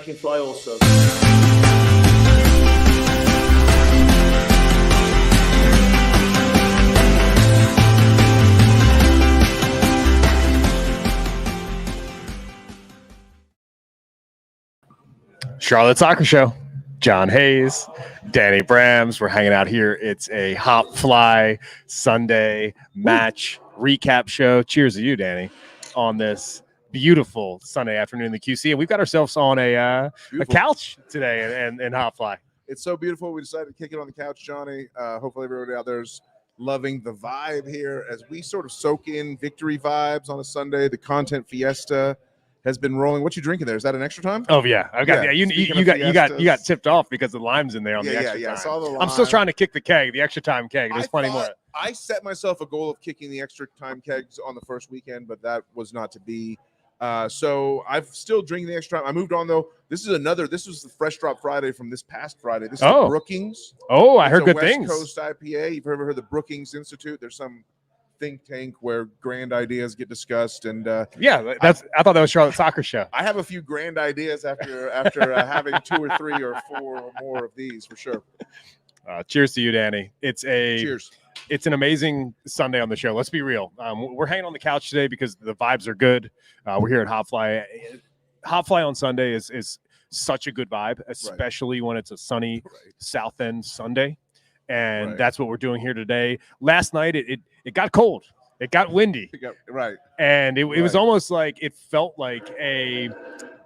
can fly also. Charlotte Soccer Show. John Hayes, Danny Brams. We're hanging out here. It's a HopFly Sunday match recap show. Cheers to you, Danny, on this beautiful Sunday afternoon in the QC. And we've got ourselves on a couch today in HopFly. It's so beautiful. We decided to kick it on the couch, Johnny. Hopefully everybody out there's loving the vibe here as we sort of soak in victory vibes on a Sunday. The content fiesta has been rolling. What you drinking there? Is that an extra time? Oh yeah, I got you got tipped off because the lime's in there on the extra time. I saw the lime. I'm still trying to kick the keg, the extra time keg. There's plenty more. I set myself a goal of kicking the extra time kegs on the first weekend, but that was not to be. So I'm still drinking the extra time. I moved on though. This was the Fresh Drop Friday from this past Friday. This is the Brookings. Oh, I heard good things. West Coast IPA. You've ever heard of the Brookings Institute? There's some think tank where grand ideas get discussed, and I thought that was Charlotte Soccer Show. I have a few grand ideas after having 2 or 3 or 4 or more of these for sure. Cheers to you, Danny. Cheers. It's an amazing Sunday on the show. Let's be real. We're hanging on the couch today because the vibes are good. We're here at HopFly. HopFly on Sunday is such a good vibe, especially when it's a sunny South End Sunday. And that's what we're doing here today. Last night, it got cold. It got windy. And it was almost like it felt like a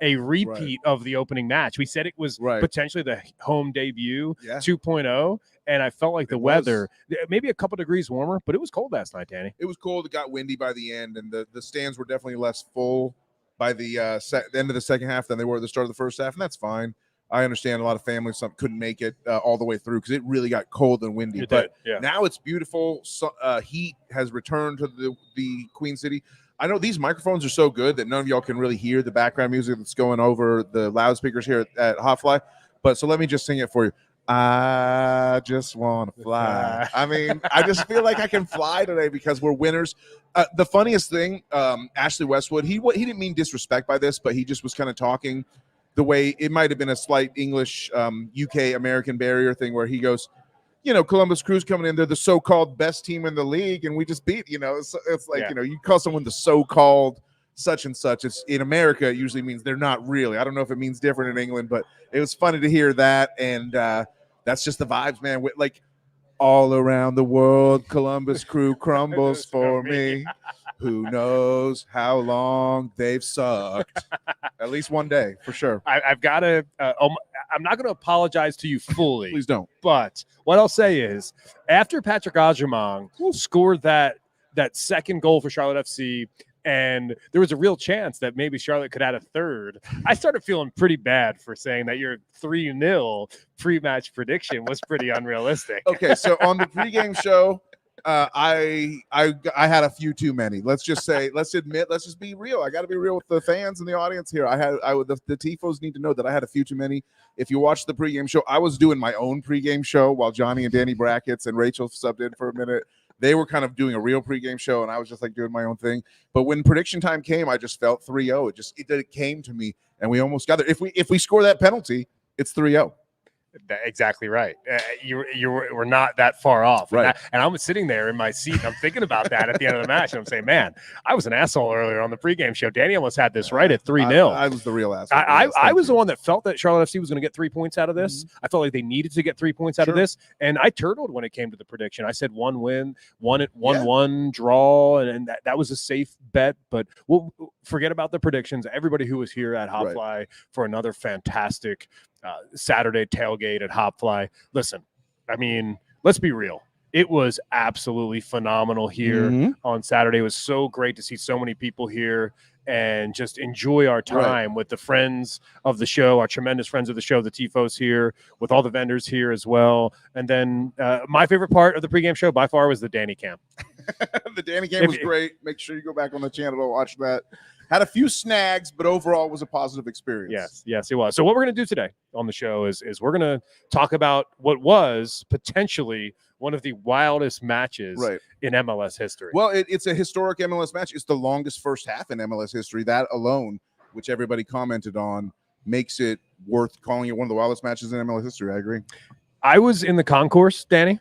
repeat of the opening match. We said it was potentially the home debut 2.0. And I felt like the weather, maybe a couple degrees warmer, but it was cold last night, Danny. It was cold. It got windy by the end. And the stands were definitely less full by the end of the second half than they were at the start of the first half. And that's fine. I understand a lot of families couldn't make it all the way through because it really got cold and windy. Now it's beautiful. So, heat has returned to the Queen City. I know these microphones are so good that none of y'all can really hear the background music that's going over the loudspeakers here at HopFly. But so let me just sing it for you. I just want to fly. I mean, I just feel like I can fly today because we're winners. The funniest thing, Ashley Westwood, he didn't mean disrespect by this, but he just was kind of talking the way it might have been a slight English UK American barrier thing where he goes, Columbus Crew's coming in. They're the so-called best team in the league, and we just beat, it's like, you call someone the so-called such and such. It's in America, it usually means they're not really. I don't know if it means different in England, but it was funny to hear that. And that's just the vibes, man. Like all around the world, Columbus Crew crumbles for me. Who knows how long they've sucked? At least one day, for sure. I've got to I'm not going to apologize to you fully. Please don't. But what I'll say is, after Patrick Agyemang scored that second goal for Charlotte FC, and there was a real chance that maybe Charlotte could add a third, I started feeling pretty bad for saying that your 3-0 pre-match prediction was pretty unrealistic. Okay, so on the pregame show, I had a few too many. Let's just be real. I got to be real with the fans and the audience here. The tifos need to know that I had a few too many. If you watch the pregame show, I was doing my own pregame show while Johnny and Danny Brackets and Rachel subbed in for a minute. They were kind of doing a real pregame show, and I was just like doing my own thing. But when prediction time came, I just felt 3-0. It came to me, and we almost got there. If we score that penalty, it's 3-0. Exactly right. We're not that far off. Right. And I'm sitting there in my seat. And I'm thinking about that at the end of the match. And I'm saying, man, I was an asshole earlier on the pregame show. Danny almost had this right at 3-0. I was the real asshole. I was the one that felt that Charlotte FC was going to get 3 points out of this. I felt like they needed to get 3 points out of this. And I turtled when it came to the prediction. I said 1 win, 1-1 draw. And that was a safe bet. But we'll forget about the predictions. Everybody who was here at HopFly for another fantastic Saturday tailgate at HopFly. Listen, I mean, let's be real. It was absolutely phenomenal here on Saturday. It was so great to see so many people here and just enjoy our time with the friends of the show, our tremendous friends of the show, the Tifos here, with all the vendors here as well. And then my favorite part of the pregame show by far was the Danny Cam. The Danny Cam was great. Make sure you go back on the channel to watch that. Had a few snags, but overall it was a positive experience. Yes, it was. So what we're going to do today on the show is we're going to talk about what was potentially one of the wildest matches in MLS history. Well, it's a historic MLS match. It's the longest first half in MLS history. That alone, which everybody commented on, makes it worth calling it one of the wildest matches in MLS history. I agree. I was in the concourse, Danny.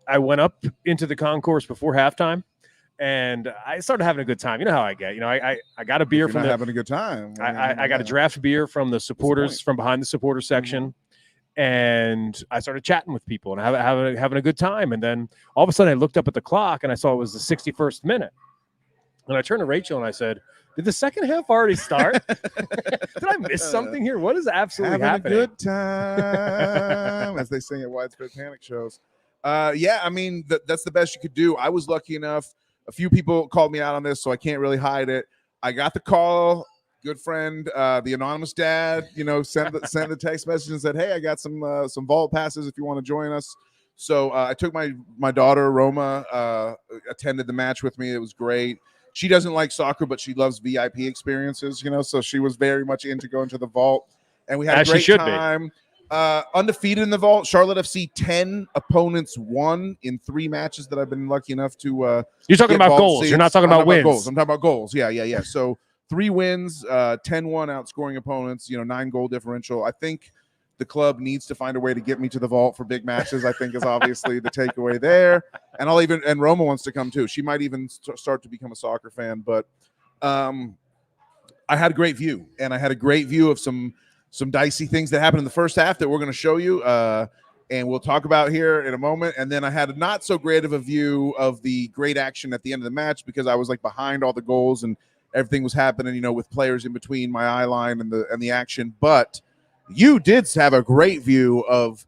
I went up into the concourse before halftime, and I started having a good time. You know how I get. I got a beer from having a good time. I got a draft beer from the supporters, from behind the supporter section, and I started chatting with people and having a good time. And then all of a sudden, I looked up at the clock and I saw it was the 61st minute. And I turned to Rachel and I said, "Did the second half already start? Did I miss something here? What is absolutely happening?" A good time, as they sing at Widespread Panic shows. Yeah, I mean, that's the best you could do. I was lucky enough. A few people called me out on this, so I can't really hide it. I got the call. Good friend, the anonymous dad, sent the text message and said, "Hey, I got some vault passes if you want to join us." So I took my daughter Roma, attended the match with me. It was great. She doesn't like soccer, but she loves VIP experiences, so she was very much into going to the vault. And we had a great time. Undefeated in the vault. Charlotte FC 10 opponents won in 3 matches that I've been lucky enough to You're talking about goals. Seats. You're not talking about wins. Goals. I'm talking about goals. Yeah. So 3 wins, 10-1 outscoring opponents, 9 goal differential. I think the club needs to find a way to get me to the vault for big matches, I think is obviously the takeaway there. And Roma wants to come too. She might even start to become a soccer fan. But I had a great view, and I had a great view of some dicey things that happened in the first half that we're going to show you, and we'll talk about here in a moment. And then I had a not so great of a view of the great action at the end of the match because I was like behind all the goals and everything was happening, with players in between my eye line and the action. But you did have a great view of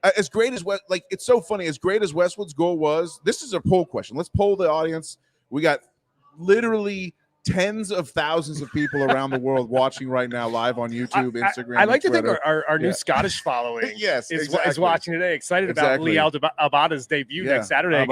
as great as what, like, it's so funny, as great as Westwood's goal was. This is a poll question. Let's poll the audience. We got literally tens of thousands of people around the world watching right now live on YouTube, Instagram. I like to Twitter. think our new Scottish following is watching today, excited about Lee Abada's debut next Saturday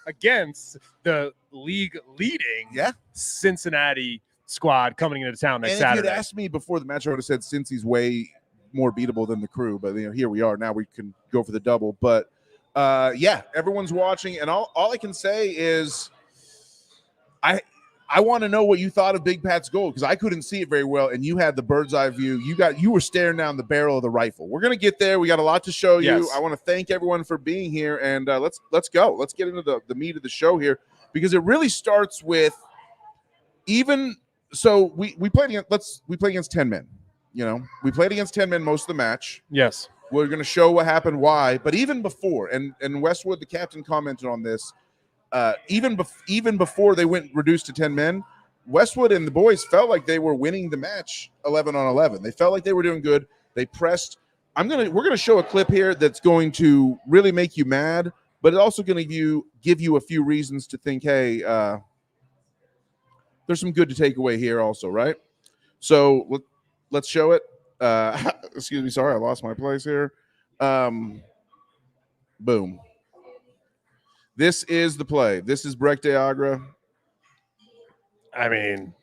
against the league leading Cincinnati squad coming into town next Saturday. If you'd asked me before the match, I would have said Cincy's way more beatable than the Crew, but here we are. Now we can go for the double. But everyone's watching, and all I can say is I want to know what you thought of Big Pat's goal, because I couldn't see it very well, and you had the bird's eye view. You were staring down the barrel of the rifle. We're gonna get there. We got a lot to show you. I want to thank everyone for being here, and let's go. Let's get into the meat of the show here, because it really starts with we played against 10 men. We played against 10 men most of the match. Yes. We're going to show what happened, why. But even before, and Westwood, the captain, commented on this, even before they went reduced to 10 men, Westwood and the boys felt like they were winning the match 11 on 11. They felt like they were doing good. They pressed. We're going to show a clip here that's going to really make you mad, but it's also going to give you a few reasons to think, hey, there's some good to take away here also, right? So let's show it. Excuse me, sorry, I lost my place here. Boom. This is the play. This is Brecht de Agra. I mean,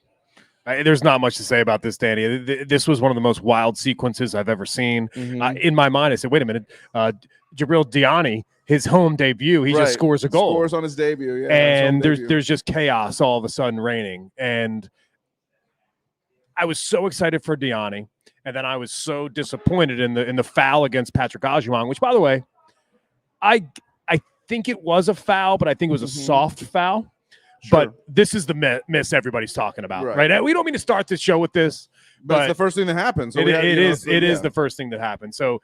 there's not much to say about this, Danny. This was one of the most wild sequences I've ever seen. In my mind, I said, wait a minute. Djibril Diani, his home debut, he just scores a goal. Scores on his debut, and there's just chaos all of a sudden reigning. And I was so excited for Diani, and then I was so disappointed in the foul against Patrick Agyemang, which, by the way, I think it was a foul, but I think it was a soft foul. Sure. But this is the miss everybody's talking about, right? We don't mean to start this show with this, but it's the first thing that happens. So it is the first thing that happens. So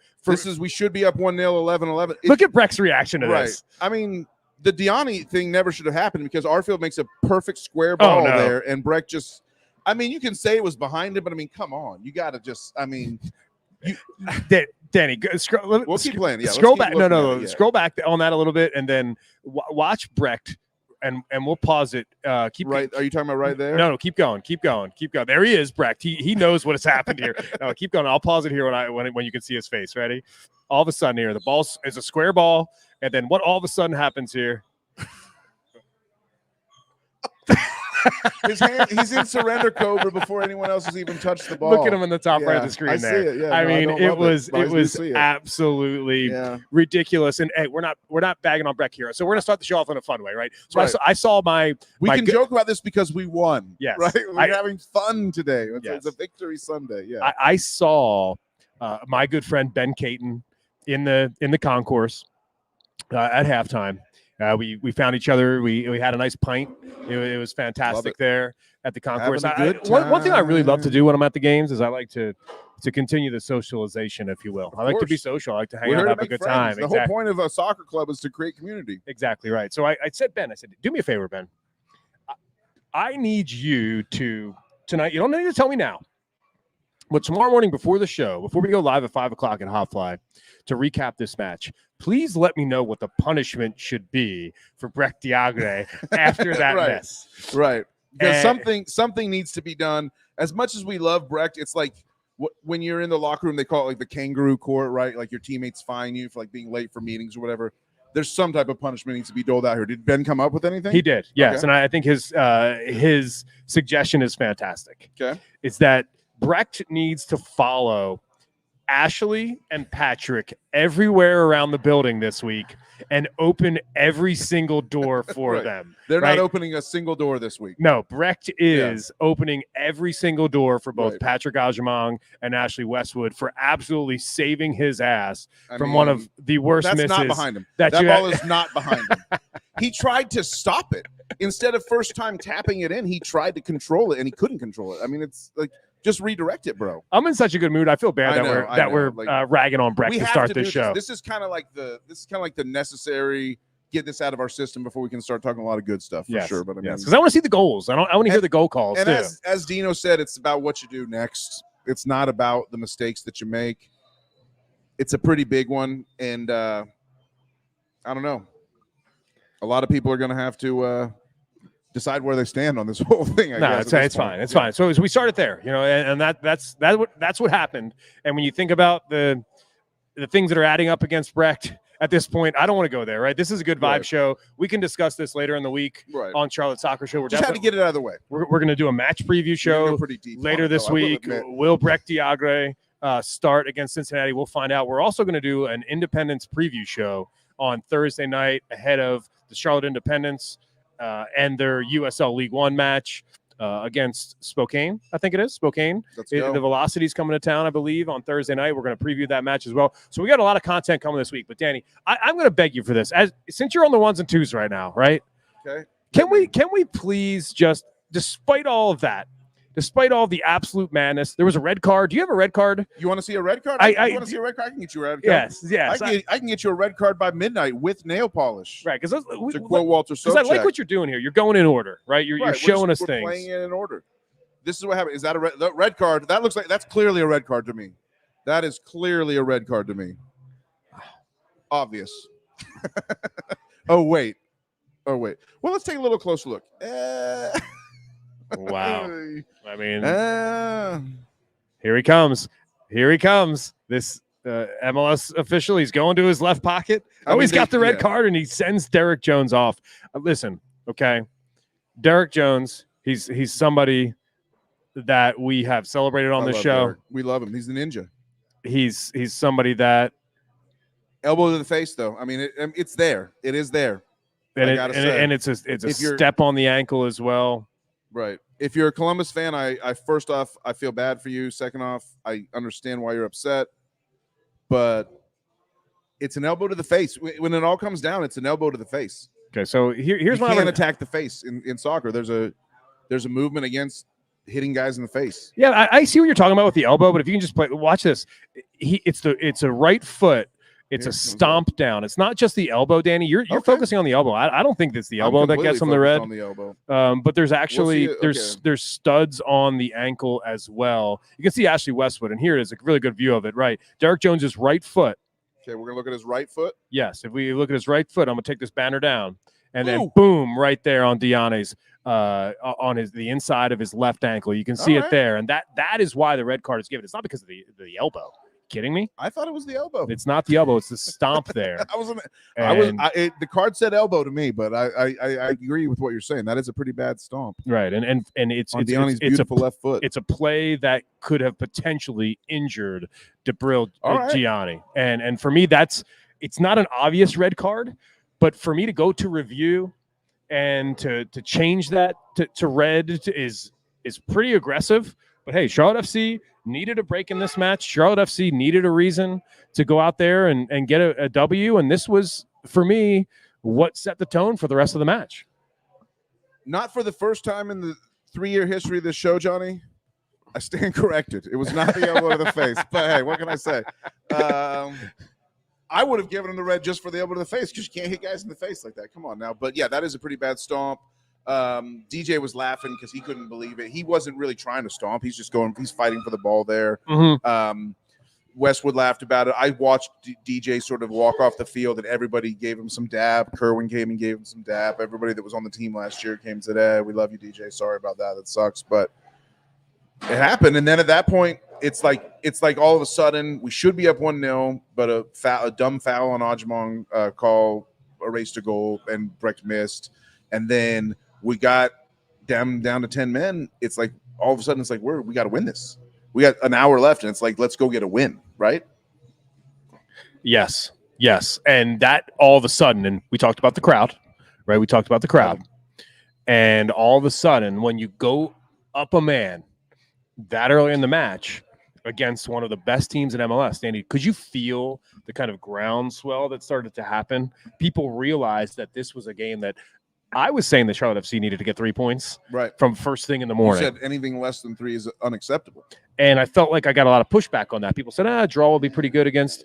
we should be up 1-0, 11-11. Look at Brecht's reaction to this. I mean, the Diani thing never should have happened, because Arfield makes a perfect square ball there, and Brecht just, I mean, you can say it was behind him, but I mean, come on, you got to just, I mean, Danny, we'll keep playing. Yeah, scroll back. No. Scroll back on that a little bit, and then watch Brecht. And we'll pause it. Keep right. Are you talking about right there? No, keep going. There he is, Brecht. He knows what has happened here. No, keep going. I'll pause it here when you can see his face. Ready? All of a sudden here, the ball is a square ball, and then what all of a sudden happens here? His hand, he's in surrender cobra before anyone else has even touched the ball. Look at him in the top right of the screen I there. See it, yeah. I mean, it was see it. absolutely ridiculous. And hey, we're not bagging on Breck here, so we're gonna start the show off in a fun way, right? So right. I saw my. We can joke about this because we won. Yes, right. We're having fun today. It's a victory Sunday. Yeah, I saw my good friend Ben Caton in the concourse at halftime. We found each other. We had a nice pint. It was fantastic there at the concourse. One thing I really love to do when I'm at the games is I like to continue the socialization, if you will. I like to be social. I like to hang out and have a good time. The whole point of a soccer club is to create community. Exactly right. So I said, Ben, do me a favor, Ben. I need you to tonight. You don't need to tell me now, but tomorrow morning before the show, before we go live at 5 o'clock at HopFly to recap this match, please let me know what the punishment should be for Brek Diagre after that mess. Right. Because something needs to be done. As much as we love Brecht, it's like when you're in the locker room, they call it like the kangaroo court, right? Like your teammates fine you for like being late for meetings or whatever. There's some type of punishment needs to be doled out here. Did Ben come up with anything? He did, yes. Okay. And I think his suggestion is fantastic. Okay. It's that Brecht needs to follow Ashley and Patrick everywhere around the building this week and open every single door for them. They're not opening a single door this week. No, Brecht is opening every single door for both Patrick Agyemang and Ashley Westwood for absolutely saving his ass from one of the worst misses. That's not behind him. That ball is not behind him. He tried to stop it. Instead of first time tapping it in, he tried to control it, and he couldn't control it. I mean, it's like, just redirect it, bro. I'm in such a good mood. I feel bad that we're ragging on Breck to start this show. This is kind of like the necessary get this out of our system before we can start talking a lot of good stuff for sure. But I mean, because I want to see the goals. I want to hear the goal calls and too. As Dino said, it's about what you do next. It's not about the mistakes that you make. It's a pretty big one, and I don't know. A lot of people are going to have to decide where they stand on this whole thing. It's fine. It's fine. So as we started there, and that's what happened. And when you think about the things that are adding up against Brecht at this point, I don't want to go there. Right? This is a good vibe show. We can discuss this later in the week on Charlotte Soccer Show. We're just had to get it out of the way. We're going to do a match preview show later this week. Will Brek Diagre start against Cincinnati? We'll find out. We're also going to do an Independence preview show on Thursday night ahead of the Charlotte Independence and their USL League One match against Spokane. I think it is Spokane. The Velocity's coming to town, I believe, on Thursday night. We're going to preview that match as well. So we got a lot of content coming this week. But Danny, I'm going to beg you for this. Since you're on the ones and twos right now, right? Okay. Can we please just, despite all of that, despite all the absolute madness, there was a red card. Do you have a red card? You want to see a red card? You want to see a red card? I can get you a red card. Yes. I can get you a red card by midnight with nail polish. Right, because to quote Walter Sobchak. Because I like what you're doing here. You're going in order, right? You're showing us things. We're playing it in order. This is what happened. Is that a red card? That looks like that's clearly a red card to me. That is clearly a red card to me. Obvious. Oh wait. Well, let's take a little closer look. Wow. I mean, here he comes. This MLS official, he's going to his left pocket. He's got the red card, and he sends Derek Jones off. Listen, okay. Derek Jones, he's somebody that we have celebrated on the show. Derek. We love him. He's a ninja. He's somebody that elbow to the face, though. I mean, it's there. It is there. And it's a step on the ankle as well. Right. If you're a Columbus fan, I first off, I feel bad for you. Second off, I understand why you're upset. But it's an elbow to the face. When it all comes down, it's an elbow to the face. Okay, so here's what I'm going to attack the face in soccer. There's a movement against hitting guys in the face. Yeah, I see what you're talking about with the elbow, but if you can just watch this. It's a right foot. It's a stomp down. It's not just the elbow, Danny. You're focusing on the elbow. I don't think it's the elbow that gets him the red. On the elbow. But there's actually there's studs on the ankle as well. You can see Ashley Westwood, and here it is a really good view of it. Right, Derek Jones's right foot. Okay, we're gonna look at his right foot. Yes, if we look at his right foot, I'm gonna take this banner down, and then boom, right there on Diani's on the inside of his left ankle. You can see it there, and that is why the red card is given. It's not because of the elbow. kidding me? I thought it was the elbow. It's not the elbow. It's the stomp there. The card said elbow to me, but I agree with what you're saying. That is a pretty bad stomp. Right, and it's on Diani's beautiful left foot. It's a play that could have potentially injured Djibril Diani, and for me, it's not an obvious red card, but for me to go to review and to change that to red is pretty aggressive. But hey, Charlotte FC needed a break in this match. Charlotte FC needed a reason to go out there and get a W. And this was, for me, what set the tone for the rest of the match. Not for the first time in the 3-year history of this show, Johnny. I stand corrected. It was not the elbow to the face. But hey, what can I say? I would have given him the red just for the elbow to the face because you can't hit guys in the face like that. Come on now. But yeah, that is a pretty bad stomp. DJ was laughing because he couldn't believe it. He wasn't really trying to stomp. He's just he's fighting for the ball there. Westwood laughed about it. I watched DJ sort of walk off the field and everybody gave him some dab. Kerwin came and gave him some dab. Everybody that was on the team last year came and said, hey, we love you, DJ. Sorry about that. That sucks. But it happened. And then at that point, it's like all of a sudden we should be up 1-0, but a dumb foul on Agyemang call erased a goal and Brecht missed. And then we got down to 10 men. It's like all of a sudden it's like we got to win this. We got an hour left, and it's like let's go get a win, right? Yes. And that all of a sudden, and we talked about the crowd, right? We talked about the crowd. And all of a sudden, when you go up a man that early in the match against one of the best teams in MLS, Danny, could you feel the kind of groundswell that started to happen? People realized that this was a game that I was saying that Charlotte FC needed to get 3 points from first thing in the morning. You said anything less than 3 is unacceptable. And I felt like I got a lot of pushback on that. People said, draw will be pretty good against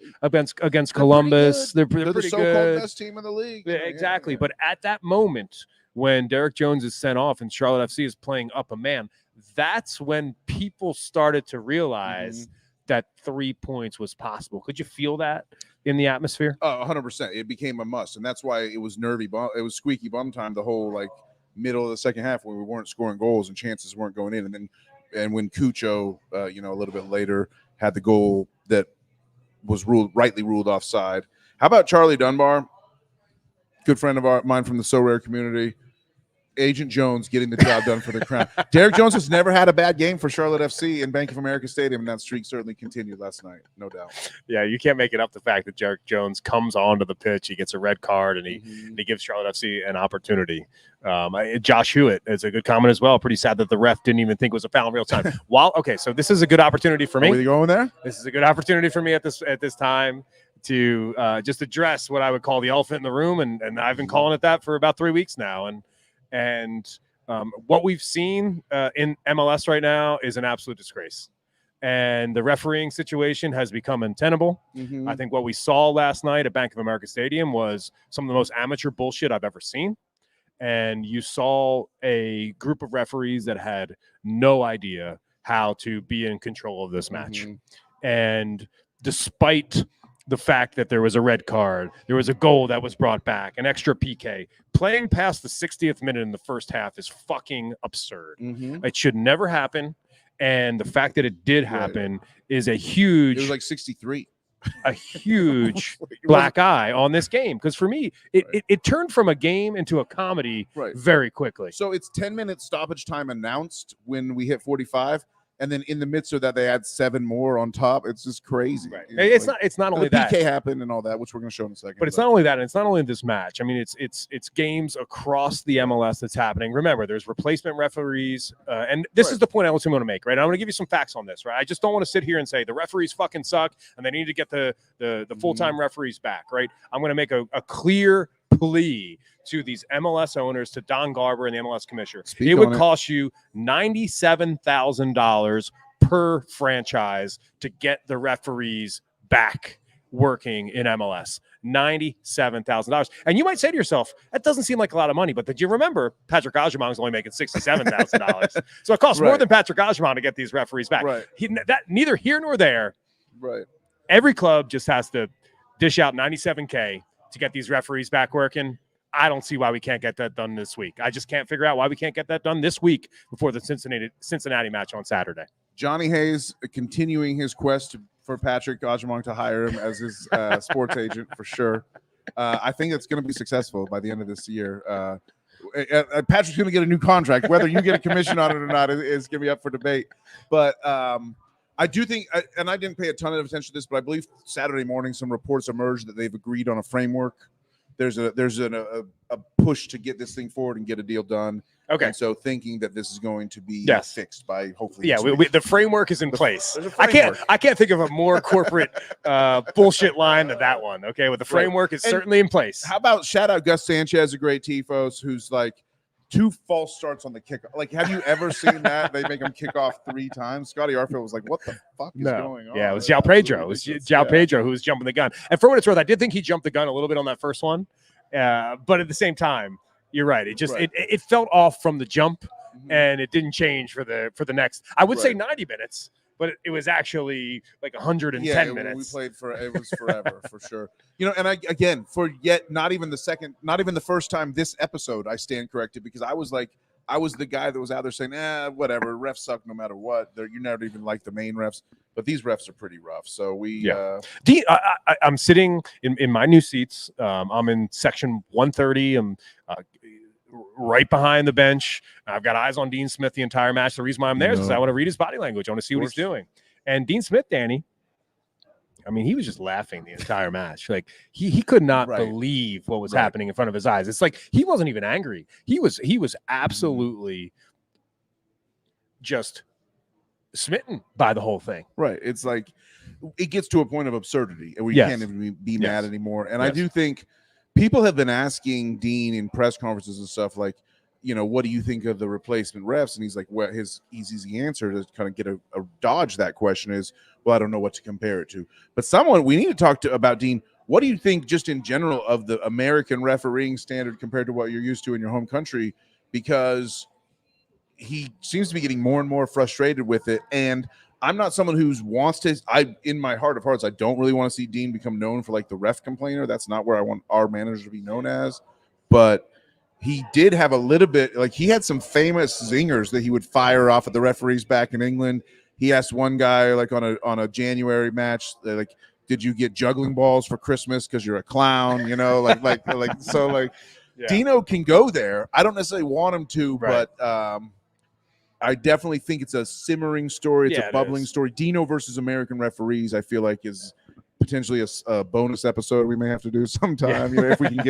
Columbus. They're pretty the so-called good. Best team in the league. Yeah, exactly. Yeah. But at that moment, when Derek Jones is sent off and Charlotte FC is playing up a man, that's when people started to realize that 3 points was possible. Could you feel that in the atmosphere? 100%. It became a must, and that's why it was it was squeaky bum time the whole middle of the second half when we weren't scoring goals and chances weren't going in, and when Cucho, a little bit later had the goal that was rightly ruled offside. How about Charlie Dunbar, good friend of mine from the So Rare community? Agent Jones getting the job done for the Crown. Derek Jones has never had a bad game for Charlotte FC in Bank of America Stadium, and that streak certainly continued last night, no doubt. Yeah, you can't make it up the fact that Derek Jones comes onto the pitch, he gets a red card, and he gives Charlotte FC an opportunity. Josh Hewitt is a good comment as well. Pretty sad that the ref didn't even think it was a foul in real time. So this is a good opportunity for me. Are you going there? This is a good opportunity for me at this time to just address what I would call the elephant in the room, and I've been calling it that for about 3 weeks now. And what we've seen in MLS right now is an absolute disgrace. And the refereeing situation has become untenable. I think what we saw last night at Bank of America Stadium was some of the most amateur bullshit I've ever seen. And you saw a group of referees that had no idea how to be in control of this match. And despite the fact that there was a red card, there was a goal that was brought back, an extra PK. Playing past the 60th minute in the first half is fucking absurd. It should never happen. And the fact that it did happen is a huge... It was like 63. A huge black eye on this game. Because for me, it turned from a game into a comedy very quickly. So it's 10-minute stoppage time announced when we hit 45. And then in the midst of that, they add 7 more on top. It's just crazy. It's not only that. PK happened and all that, which we're going to show in a second. But it's not only that, and it's not only this match. I mean, it's games across the MLS that's happening. Remember, there's replacement referees, and this is the point I want to make. Right, I'm going to give you some facts on this. Right, I just don't want to sit here and say the referees fucking suck and they need to get the full-time referees back. Right, I'm going to make a clear plea to these MLS owners, to Don Garber and the MLS commissioner. It would cost you $97,000 per franchise to get the referees back working in MLS. $97,000. And you might say to yourself, that doesn't seem like a lot of money, but did you remember Patrick Agyemang is only making $67,000? So it costs more than Patrick Agyemang to get these referees back. That neither here nor there. Every club just has to dish out $97K to get these referees back working. I don't see why we can't get that done this week. I just can't figure out why we can't get that done this week before the Cincinnati match on Saturday. Johnny Hayes continuing his quest for Patrick Agyemang to hire him as his sports agent for sure. I think it's going to be successful by the end of this year. Patrick's going to get a new contract. Whether you get a commission on it or not is going to be up for debate. But I do think, and I didn't pay a ton of attention to this, but I believe Saturday morning some reports emerged that they've agreed on a framework. There's a push to get this thing forward and get a deal done. Okay. And so thinking that this is going to be fixed by hopefully. Yeah, the framework is in place. I can't think of a more corporate bullshit line than that one. Okay, with the framework is certainly in place. How about shout out Gus Sanchez, a great tifos, who's like 2 false starts on the kickoff. Like, have you ever seen that? They make him kick off 3 times. Scotty Arfield was like, "What the fuck is going on?" Yeah, it was João Pedro. It was João Pedro who was jumping the gun. And for what it's worth, I did think he jumped the gun a little bit on that first one, but at the same time, you're right. It just it felt off from the jump. And it didn't change for the next. I would say 90 minutes, but it was actually like 110 minutes. We played it was forever for sure. You know, and again, not even the first time this episode, I stand corrected because I was the guy that was out there saying, whatever, refs suck no matter what. You never even like the main refs, but these refs are pretty rough. So I'm sitting in my new seats. I'm in section 130. I'm right behind the bench. I've got eyes on Dean Smith the entire match. The reason why I'm there is because I want to read his body language. I want to see what he's doing. And Dean Smith, Danny, I mean, he was just laughing the entire match. Like he could not believe what was happening in front of his eyes. It's like he wasn't even angry. He was absolutely just smitten by the whole thing. Right. It's like it gets to a point of absurdity and we can't even be mad anymore. And I do think people have been asking Dean in press conferences and stuff like, you know, what do you think of the replacement refs? And he's like, well, his easy answer to kind of get a dodge that question is, well, I don't know what to compare it to. But we need to talk about Dean. What do you think just in general of the American refereeing standard compared to what you're used to in your home country? Because he seems to be getting more and more frustrated with it. And I'm not someone who wants to. In my heart of hearts, I don't really want to see Dean become known for like the ref complainer. That's not where I want our manager to be known as. But he did have a little bit, like he had some famous zingers that he would fire off at the referees back in England. He asked one guy like on a January match, like, "Did you get juggling balls for Christmas because you're a clown?" You know, Dino can go there. I don't necessarily want him to, but I definitely think it's a simmering story. It's a bubbling story. Dino versus American referees, I feel like, is potentially a bonus episode we may have to do sometime. You know, if we can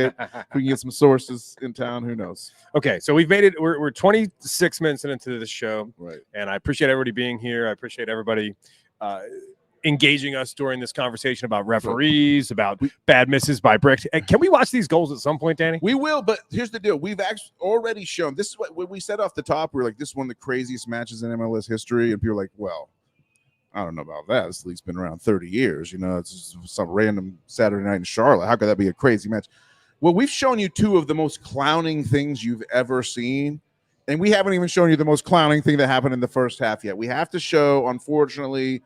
get some sources in town, who knows? Okay, so we've made it. We're 26 minutes into this show, right? And I appreciate everybody being here. I appreciate everybody engaging us during this conversation about referees, about bad misses by Brick. Can we watch these goals at some point, Danny? We will, but here's the deal. We've actually already shown, this is what when we said off the top, we were like, this is one of the craziest matches in MLS history, and people are like, well, I don't know about that. This league's been around 30 years. You know, it's just some random Saturday night in Charlotte. How could that be a crazy match? Well, we've shown you 2 of the most clowning things you've ever seen, and we haven't even shown you the most clowning thing that happened in the first half yet. We have to show, unfortunately,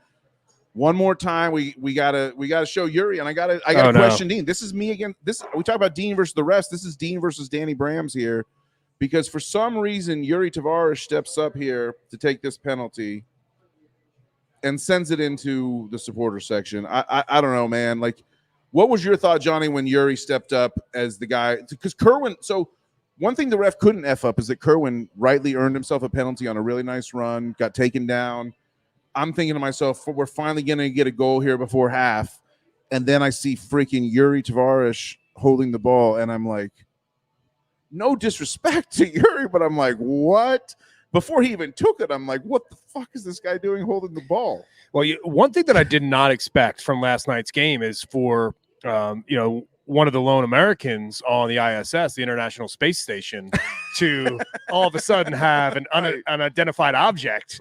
one more time. We gotta show Yuri, and I gotta question Dean. This is me again. We talk about Dean versus the rest. This is Dean versus Danny Brams here, because for some reason Yuri Tavares steps up here to take this penalty and sends it into the supporter section. I don't know, man. Like, what was your thought, Johnny, when Yuri stepped up as the guy? Because Kerwin. So one thing the ref couldn't F up is that Kerwin rightly earned himself a penalty on a really nice run, got taken down. I'm thinking to myself, we're finally going to get a goal here before half. And then I see freaking Yuri Tavares holding the ball. And I'm like, no disrespect to Yuri, but I'm like, what? Before he even took it, I'm like, what the fuck is this guy doing holding the ball? Well, one thing that I did not expect from last night's game is for, one of the lone Americans on the ISS, the International Space Station, to all of a sudden have an unidentified object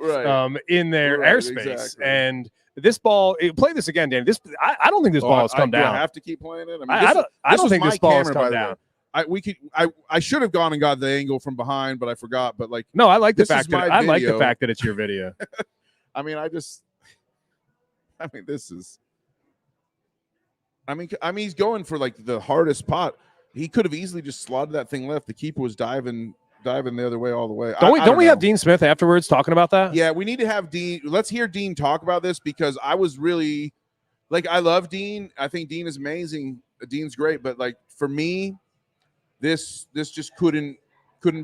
in their airspace. Exactly. And this ball, play this again, Dan. I don't think this ball has come down. I have to keep playing it. I don't think this ball has come down. I should have gone and got the angle from behind, but I forgot. But like, no, I like the fact that it's your video. I mean, he's going for like the hardest pot. He could have easily just slotted that thing left. The keeper was diving the other way all the way. Don't we have Dean Smith afterwards talking about that? Yeah, we need to have Dean. Let's hear Dean talk about this, because I was really like I love Dean. I think Dean is amazing. Dean's great, but like for me, this just couldn't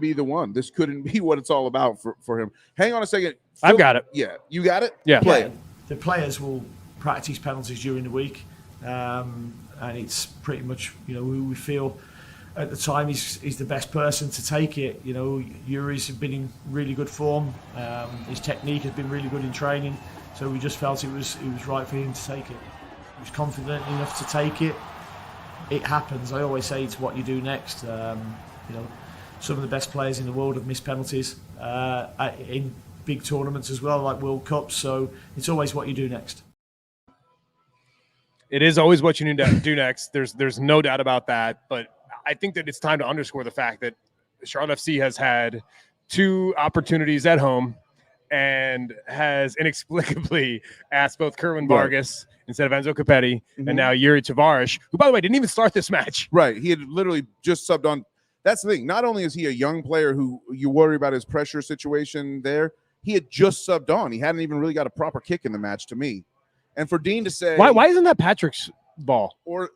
be the one. This couldn't be what it's all about for him. Hang on a second. I've got it. Yeah, you got it? Yeah. Play it. The players will practice penalties during the week, and it's pretty much, who we feel at the time is the best person to take it. Yuri's been in really good form. His technique has been really good in training, so we just felt it was right for him to take it. He was confident enough to take it. It happens. I always say it's what you do next. Some of the best players in the world have missed penalties in big tournaments as well, like World Cups. So it's always what you do next. It is always what you need to do next. There's no doubt about that. But I think that it's time to underscore the fact that Charlotte FC has had 2 opportunities at home and has inexplicably asked both Kerwin Vargas instead of Enzo Capetti and now Yuri Tavares, who, by the way, didn't even start this match. Right. He had literally just subbed on. That's the thing. Not only is he a young player who you worry about his pressure situation there, he had just subbed on. He hadn't even really got a proper kick in the match to me. And for Dean to say, why isn't that Patrick's ball? Or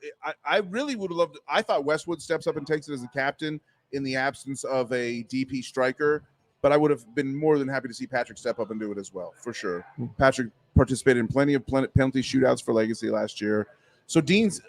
I really would have loved. I thought Westwood steps up and takes it as the captain in the absence of a DP striker, but I would have been more than happy to see Patrick step up and do it as well, for sure. Patrick participated in plenty of penalty shootouts for Legacy last year. So Dean's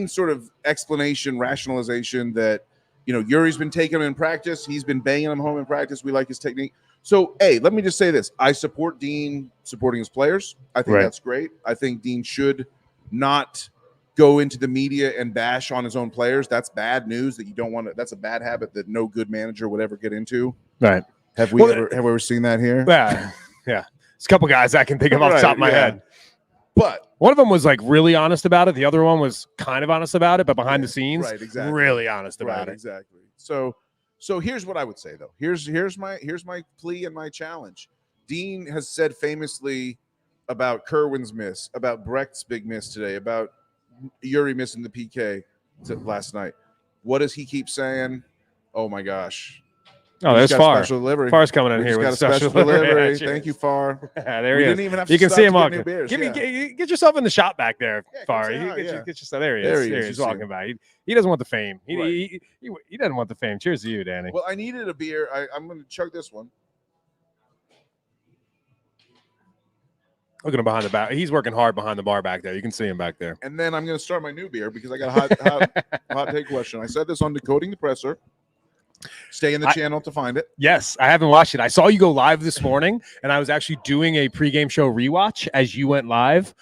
sort of explanation, rationalization that, Yuri's been taking him in practice. He's been banging him home in practice. We like his technique. So, hey, let me just say this. I support Dean supporting his players. I think that's great. I think Dean should not go into the media and bash on his own players. That's bad news that you don't want to. That's a bad habit that no good manager would ever get into. Right. Have we ever seen that here? Yeah. Yeah. There's a couple guys I can think of off the top of my head. But one of them was like really honest about it. The other one was kind of honest about it, but behind the scenes, really honest about it. Exactly. So here's what I would say though. Here's my plea and my challenge. Dean has said famously about Kerwin's miss, about Brecht's big miss today, about Yuri missing the PK last night. What does he keep saying? Oh my gosh. Oh, there's Far. Special delivery. Far's coming in here with special delivery. Thank you, Far. There he is. Didn't even have to you can see him walking. walking. Get yourself in the shop back there, Far. Get yourself. There he is. He's walking by. He doesn't want the fame. He doesn't want the fame. Cheers to you, Danny. Well, I needed a beer. I'm going to chug this one. Look at him behind the bar. He's working hard behind the bar back there. You can see him back there. And then I'm going to start my new beer because I got a hot take question. I said this on Decoding the Presser. Stay in the channel to find it. Yes, I haven't watched it. I saw you go live this morning, and I was actually doing a pregame show rewatch as you went live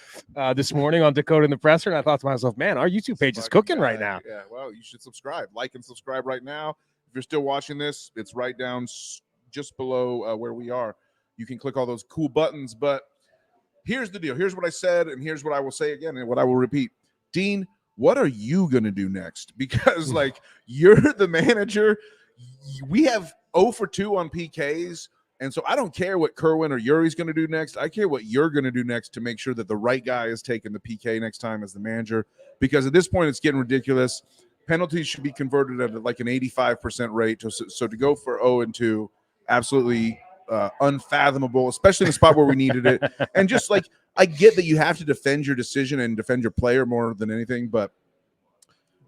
this morning on Decoding the Presser, and I thought to myself, man, our YouTube page is cooking right now. Yeah, well, you should subscribe. Like and subscribe right now. If you're still watching this, it's right down just below where we are. You can click all those cool buttons, but here's the deal. Here's what I said, and here's what I will say again, and what I will repeat. Dean, what are you going to do next? Because, you're the manager. We have 0 for 2 on PKs, and so I don't care what Kerwin or Yuri's going to do next. I care what you're going to do next to make sure that the right guy is taking the PK next time as the manager, because at this point it's getting ridiculous. Penalties should be converted at like an 85% rate. So to go for 0 and 2, absolutely unfathomable, especially in a spot where we needed it. And just I get that you have to defend your decision and defend your player more than anything, but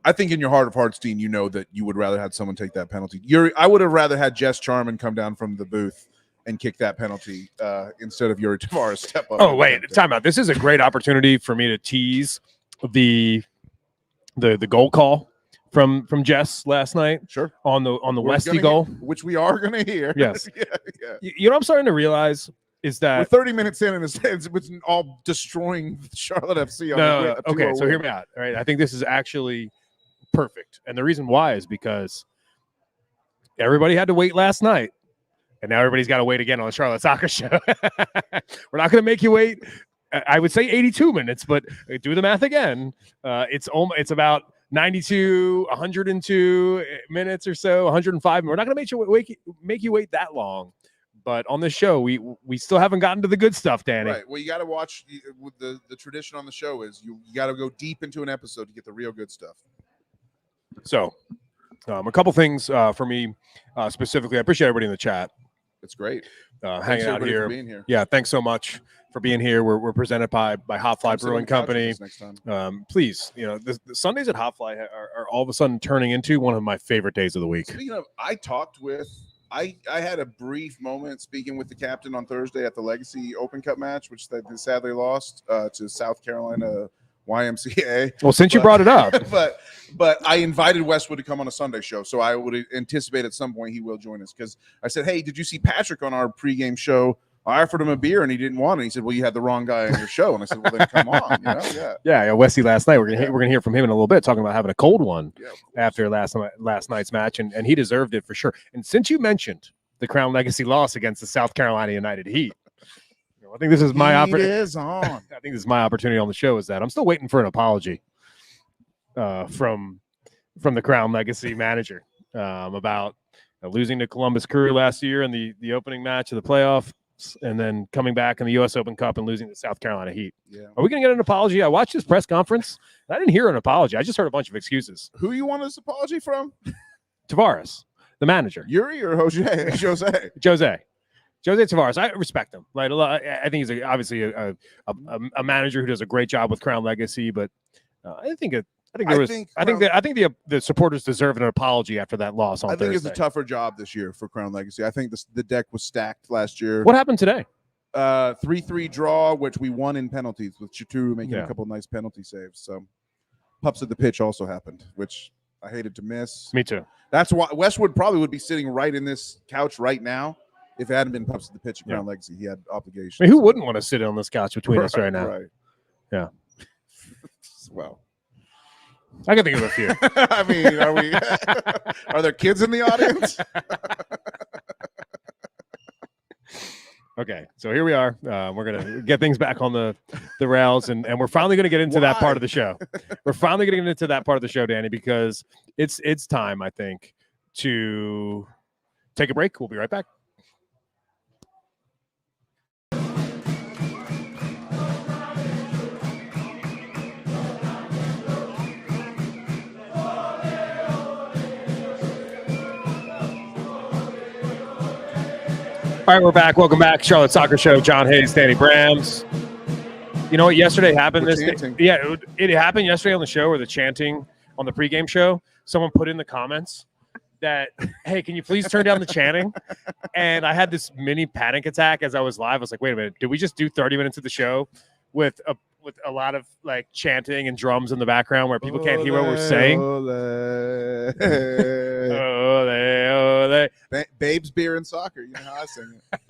I think in your heart of hearts, Dean, you know that you would rather have someone take that penalty. I would have rather had Jess Charman come down from the booth and kick that penalty instead of Yuri Tavares step up. Oh, wait, time out. This is a great opportunity for me to tease the goal call from Jess last night. Sure. On the Westy goal, which we are going to hear. Yes. Yeah. You know what I'm starting to realize is that we're 30 minutes in, and it's all destroying Charlotte FC. Okay, so hear me out. All right, I think this is actually perfect, and the reason why is because everybody had to wait last night, and now everybody's got to wait again on the Charlotte Soccer Show. We're not going to make you wait. I would say 82 minutes, but do the math again. It's about 92, 102 minutes or so, 105. We're not going to make you wait that long. But on this show, we still haven't gotten to the good stuff, Danny. Right. Well, you got to watch. The tradition on the show is you got to go deep into an episode to get the real good stuff. So, a couple things for me specifically. I appreciate everybody in the chat. It's great. Hanging out everybody here. for being here. Yeah, thanks so much for being here. We're presented by HopFly Brewing Company. Next time. Please, the Sundays at HopFly are all of a sudden turning into one of my favorite days of the week. Speaking of, I had a brief moment speaking with the captain on Thursday at the Legacy Open Cup match, which they sadly lost to South Carolina YMCA. Well, since you brought it up, but I invited Westwood to come on a Sunday show, so I would anticipate at some point he will join us, because I said, hey, did you see Patrick on our pregame show? I offered him a beer and he didn't want it. He said, well, you had the wrong guy on your show. And I said, well, then come on. Yeah, Wesley last night. We're gonna hear from him in a little bit, talking about having a cold one after last night's match, and he deserved it for sure. And since you mentioned the Crown Legacy loss against the South Carolina United Heat, I think this is my opportunity. I think this is my opportunity on the show. Is that I'm still waiting for an apology from the Crown Legacy manager about losing to Columbus Crew last year in the opening match of the playoff, and then coming back in the U.S. Open Cup and losing to South Carolina Heat. Yeah. Are we going to get an apology? I watched his press conference. I didn't hear an apology. I just heard a bunch of excuses. Who you want this apology from? Tavares, the manager. Yuri or Jose? Jose Tavares. I respect him. Like, I think he's obviously a manager who does a great job with Crown Legacy, but I think the supporters deserve an apology after that loss on Thursday. I think it's a tougher job this year for Crown Legacy. I think the deck was stacked last year. What happened today? 3-3 draw, which we won in penalties with Chituru making a couple nice penalty saves. So pups at the pitch also happened, which I hated to miss. Me too. That's why Westwood probably would be sitting right in this couch right now if it hadn't been pups at the pitch at Crown Legacy. He had obligations. I mean, who wouldn't want to sit on this couch between us right now? Right. Yeah. Well, I can think of a few. I mean, are there kids in the audience? Okay, so here we are. We're going to get things back on the rails, and we're finally going to get into that part of the show. We're finally getting into that part of the show, Danny, because it's time, I think, to take a break. We'll be right back. All right, we're back. Welcome back. Charlotte Soccer Show. John Hayes, Danny Brams. You know what yesterday happened? It happened yesterday on the show, or the chanting on the pregame show. Someone put in the comments that, hey, can you please turn down the chanting? And I had this mini panic attack as I was live. I was like, wait a minute, did we just do 30 minutes of the show with a lot of like chanting and drums in the background where people can't hear what we're saying? Babes, beer, and soccer. You know how I sing it.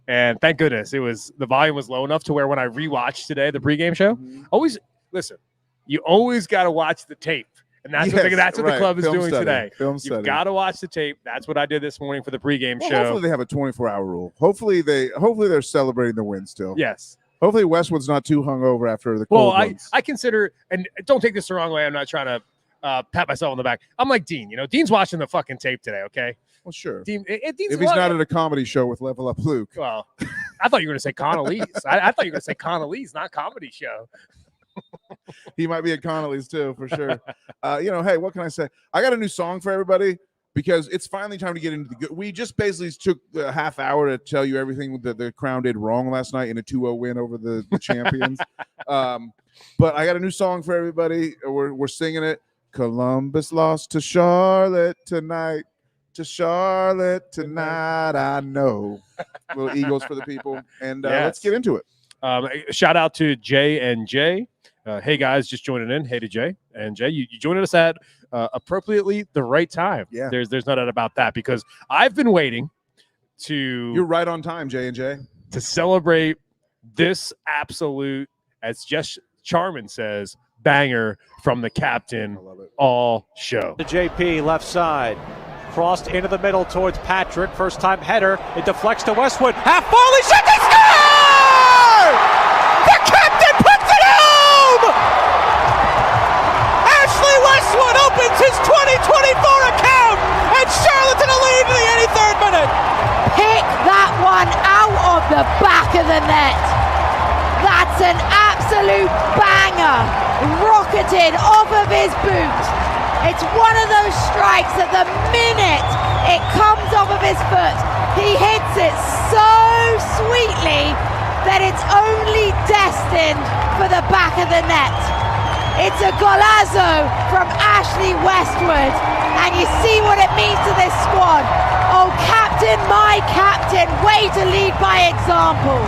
And thank goodness the volume was low enough to where when I rewatched today the pregame show, always listen. You always got to watch the tape, and that's what the club is doing today. You've got to watch the tape. That's what I did this morning for the pregame show. Hopefully they have a 24-hour rule. Hopefully they're celebrating the win still. Yes. Hopefully Westwood's not too hungover after the cold ones. I consider, and don't take this the wrong way, I'm not trying to pat myself on the back. I'm like Dean. Dean's watching the fucking tape today, okay? Well, sure. Dean's if he's not at a comedy show with Level Up Luke. Well, I thought you were going to say Connolly's. I thought you were going to say Connolly's, not comedy show. He might be at Connolly's too, for sure. Hey, what can I say? I got a new song for everybody because it's finally time to get into the good. We just basically took a half hour to tell you everything that the Crown did wrong last night in a 2-0 win over the champions. But I got a new song for everybody. We're singing it. Columbus lost to Charlotte tonight. To Charlotte tonight, I know. Little Eagles for the people. And let's get into it. Shout out to Jay and Jay. Hey, guys, just joining in. Hey to Jay. And Jay, you joined us at appropriately the right time. Yeah. There's no doubt about that, because I've been waiting to... You're right on time, Jay and Jay. To celebrate this absolute, as Jess Charman says, banger from the captain all show. The JP left side. Crossed into the middle towards Patrick. First time header. It deflects to Westwood. Half volley shot. They score! The captain puts it home! Ashley Westwood opens his 2024 account, and Charlotte's in the lead in the 83rd minute. Pick that one out of the back of the net. That's an absolute banger. Rocketed off of his boot. It's one of those strikes at the minute It comes off of his foot. He hits it so sweetly that it's only destined for the back of the net. It's a golazo from Ashley Westwood, and you see what it means to this squad. Oh, captain, my captain, way to lead by example.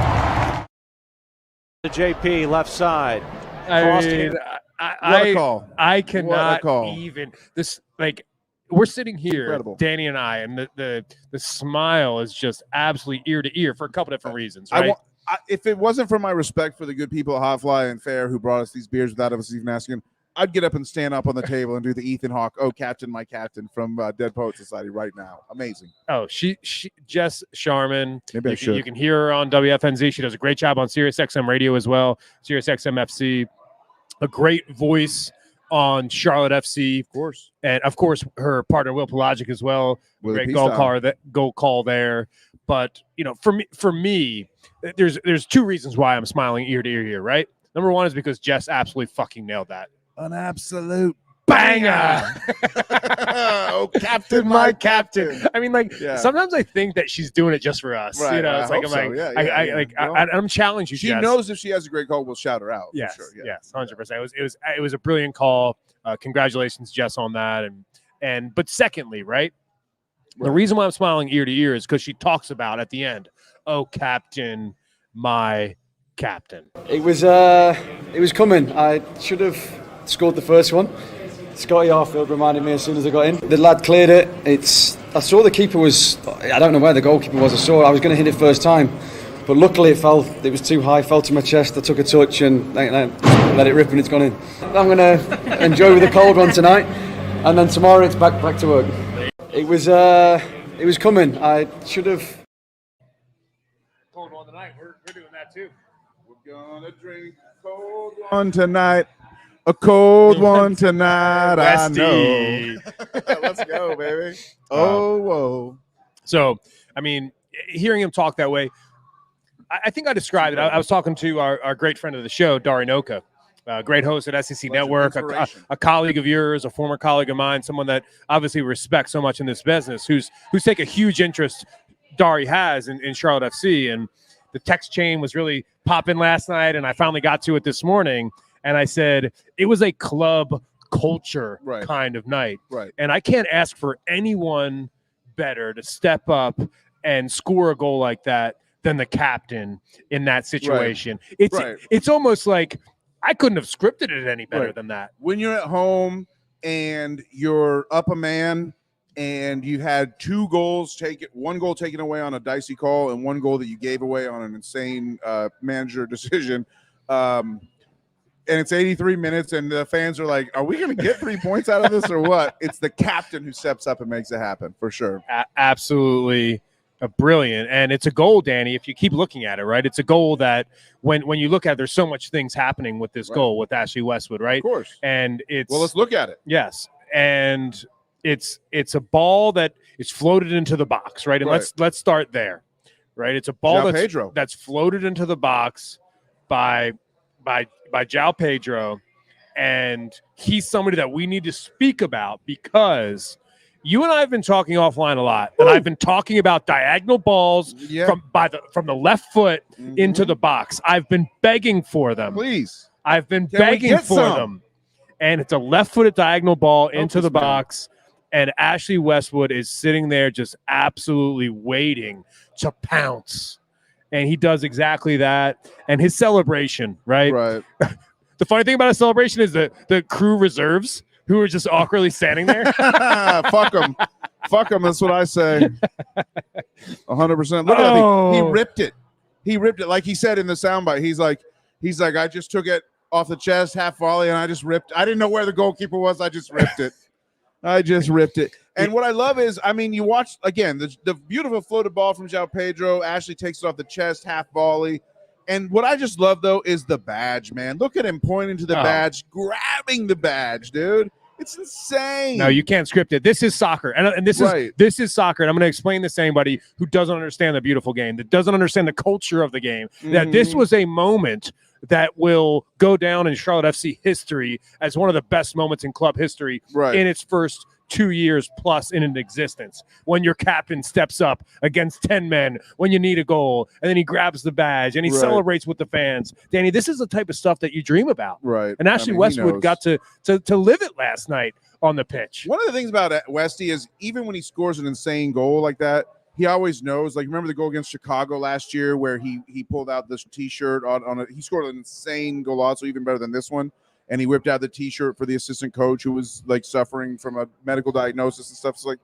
To JP, left side. I mean, I cannot call. even this, like, we're sitting here, Incredible. Danny and I, and the smile is just absolutely ear to ear for a couple different reasons, right? If it wasn't for my respect for the good people at HopFly and Fair who brought us these beers without us even asking, I'd get up and stand up on the table and do the Ethan Hawke, oh, captain, my captain from Dead Poet Society right now. Amazing. Oh, she Jess Sharman. Maybe I should. You can hear her on WFNZ. She does a great job on SiriusXM radio as well, SiriusXM FC. A great voice on Charlotte FC, Of course. and of course her partner Will Pelagic as well. Willie Great Peace goal call there. But you know, for me, there's two reasons why I'm smiling ear to ear here. Right, number one is because Jess absolutely fucking nailed that. An absolute Banger! Oh, captain, my captain. I mean, like, Yeah. sometimes I think that she's doing it just for us. Right, You know, I it's like, hope I'm so. like, Yeah, yeah, like, yeah. I'm challenging you. She Jess. knows if she has a great call, we'll shout her out. Yes, for sure. yes, 100%. It was a brilliant call. Congratulations, Jess, on that. But secondly, right, the reason why I'm smiling ear to ear is because she talks about at the end, oh, captain, my captain. It was coming. I should have scored the first one. Scotty Arfield reminded me as soon as I got in. The lad cleared it. I saw the keeper was, I don't know where the goalkeeper was. I was going to hit it first time, but luckily it fell. It was too high, fell to my chest. I took a touch and let it rip and it's gone in. I'm going to enjoy with a cold one tonight, and then tomorrow it's back to work. It was coming. I should have. Cold one tonight. We're doing that too. We're gonna drink a cold one tonight. A cold one tonight. I know. Let's go, baby. Oh, whoa. So, I mean, hearing him talk that way, I think I described it. I was talking to our great friend of the show, Dari Noka, great host at SEC Network, a colleague of yours, a former colleague of mine, someone that obviously respects so much in this business, who's taken a huge interest, Dari has, in Charlotte FC. And the text chain was really popping last night, and I finally got to it this morning. And I said, it was a club culture kind of night. Right. And I can't ask for anyone better to step up and score a goal like that than the captain in that situation. It's almost like I couldn't have scripted it any better than that. When you're at home and you're up a man and you had one goal taken away on a dicey call and one goal that you gave away on an insane manager decision, and it's 83 minutes, and the fans are like, are we going to get 3 points out of this or what? It's the captain who steps up and makes it happen, for sure. Absolutely brilliant. And it's a goal, Danny, if you keep looking at it, right? It's a goal that when you look at it, there's so much things happening with this goal with Ashley Westwood, right? Of course. And well, let's look at it. Yes. And it's a ball that is floated into the box, right? And let's start there, right? It's a ball that's floated into the box by João Pedro, and he's somebody that we need to speak about because you and I have been talking offline a lot, and I've been talking about diagonal balls from the left foot into the box. I've been begging for them. Please. I've been begging for them. And it's a left-footed diagonal ball into the box, and Ashley Westwood is sitting there just absolutely waiting to pounce. And he does exactly that. And his celebration, right? Right. The funny thing about a celebration is the crew reserves who are just awkwardly standing there. Fuck them. Fuck them. That's what I say. 100%. Look at that. He ripped it. He ripped it. Like he said in the soundbite, he's like, I just took it off the chest, half volley, and I just ripped. I didn't know where the goalkeeper was. I just ripped it. And what I love is, I mean, you watch, again, the beautiful floated ball from João Pedro. Ashley takes it off the chest, half volley. And what I just love, though, is the badge, man. Look at him pointing to the badge, grabbing the badge, dude. It's insane. No, you can't script it. This is soccer. And this is soccer. And I'm going to explain this to anybody who doesn't understand the beautiful game, that doesn't understand the culture of the game, that this was a moment that will go down in Charlotte FC history as one of the best moments in club history in its first 2 years plus in an existence. When your captain steps up against 10 men, when you need a goal, and then he grabs the badge and he celebrates with the fans. Danny, this is the type of stuff that you dream about. Right. And Ashley Westwood got to live it last night on the pitch. One of the things about Westy is even when he scores an insane goal like that, he always knows. Like, remember the goal against Chicago last year where he pulled out this T-shirt he scored an insane goal, also even better than this one, and he whipped out the T-shirt for the assistant coach who was like suffering from a medical diagnosis and stuff. So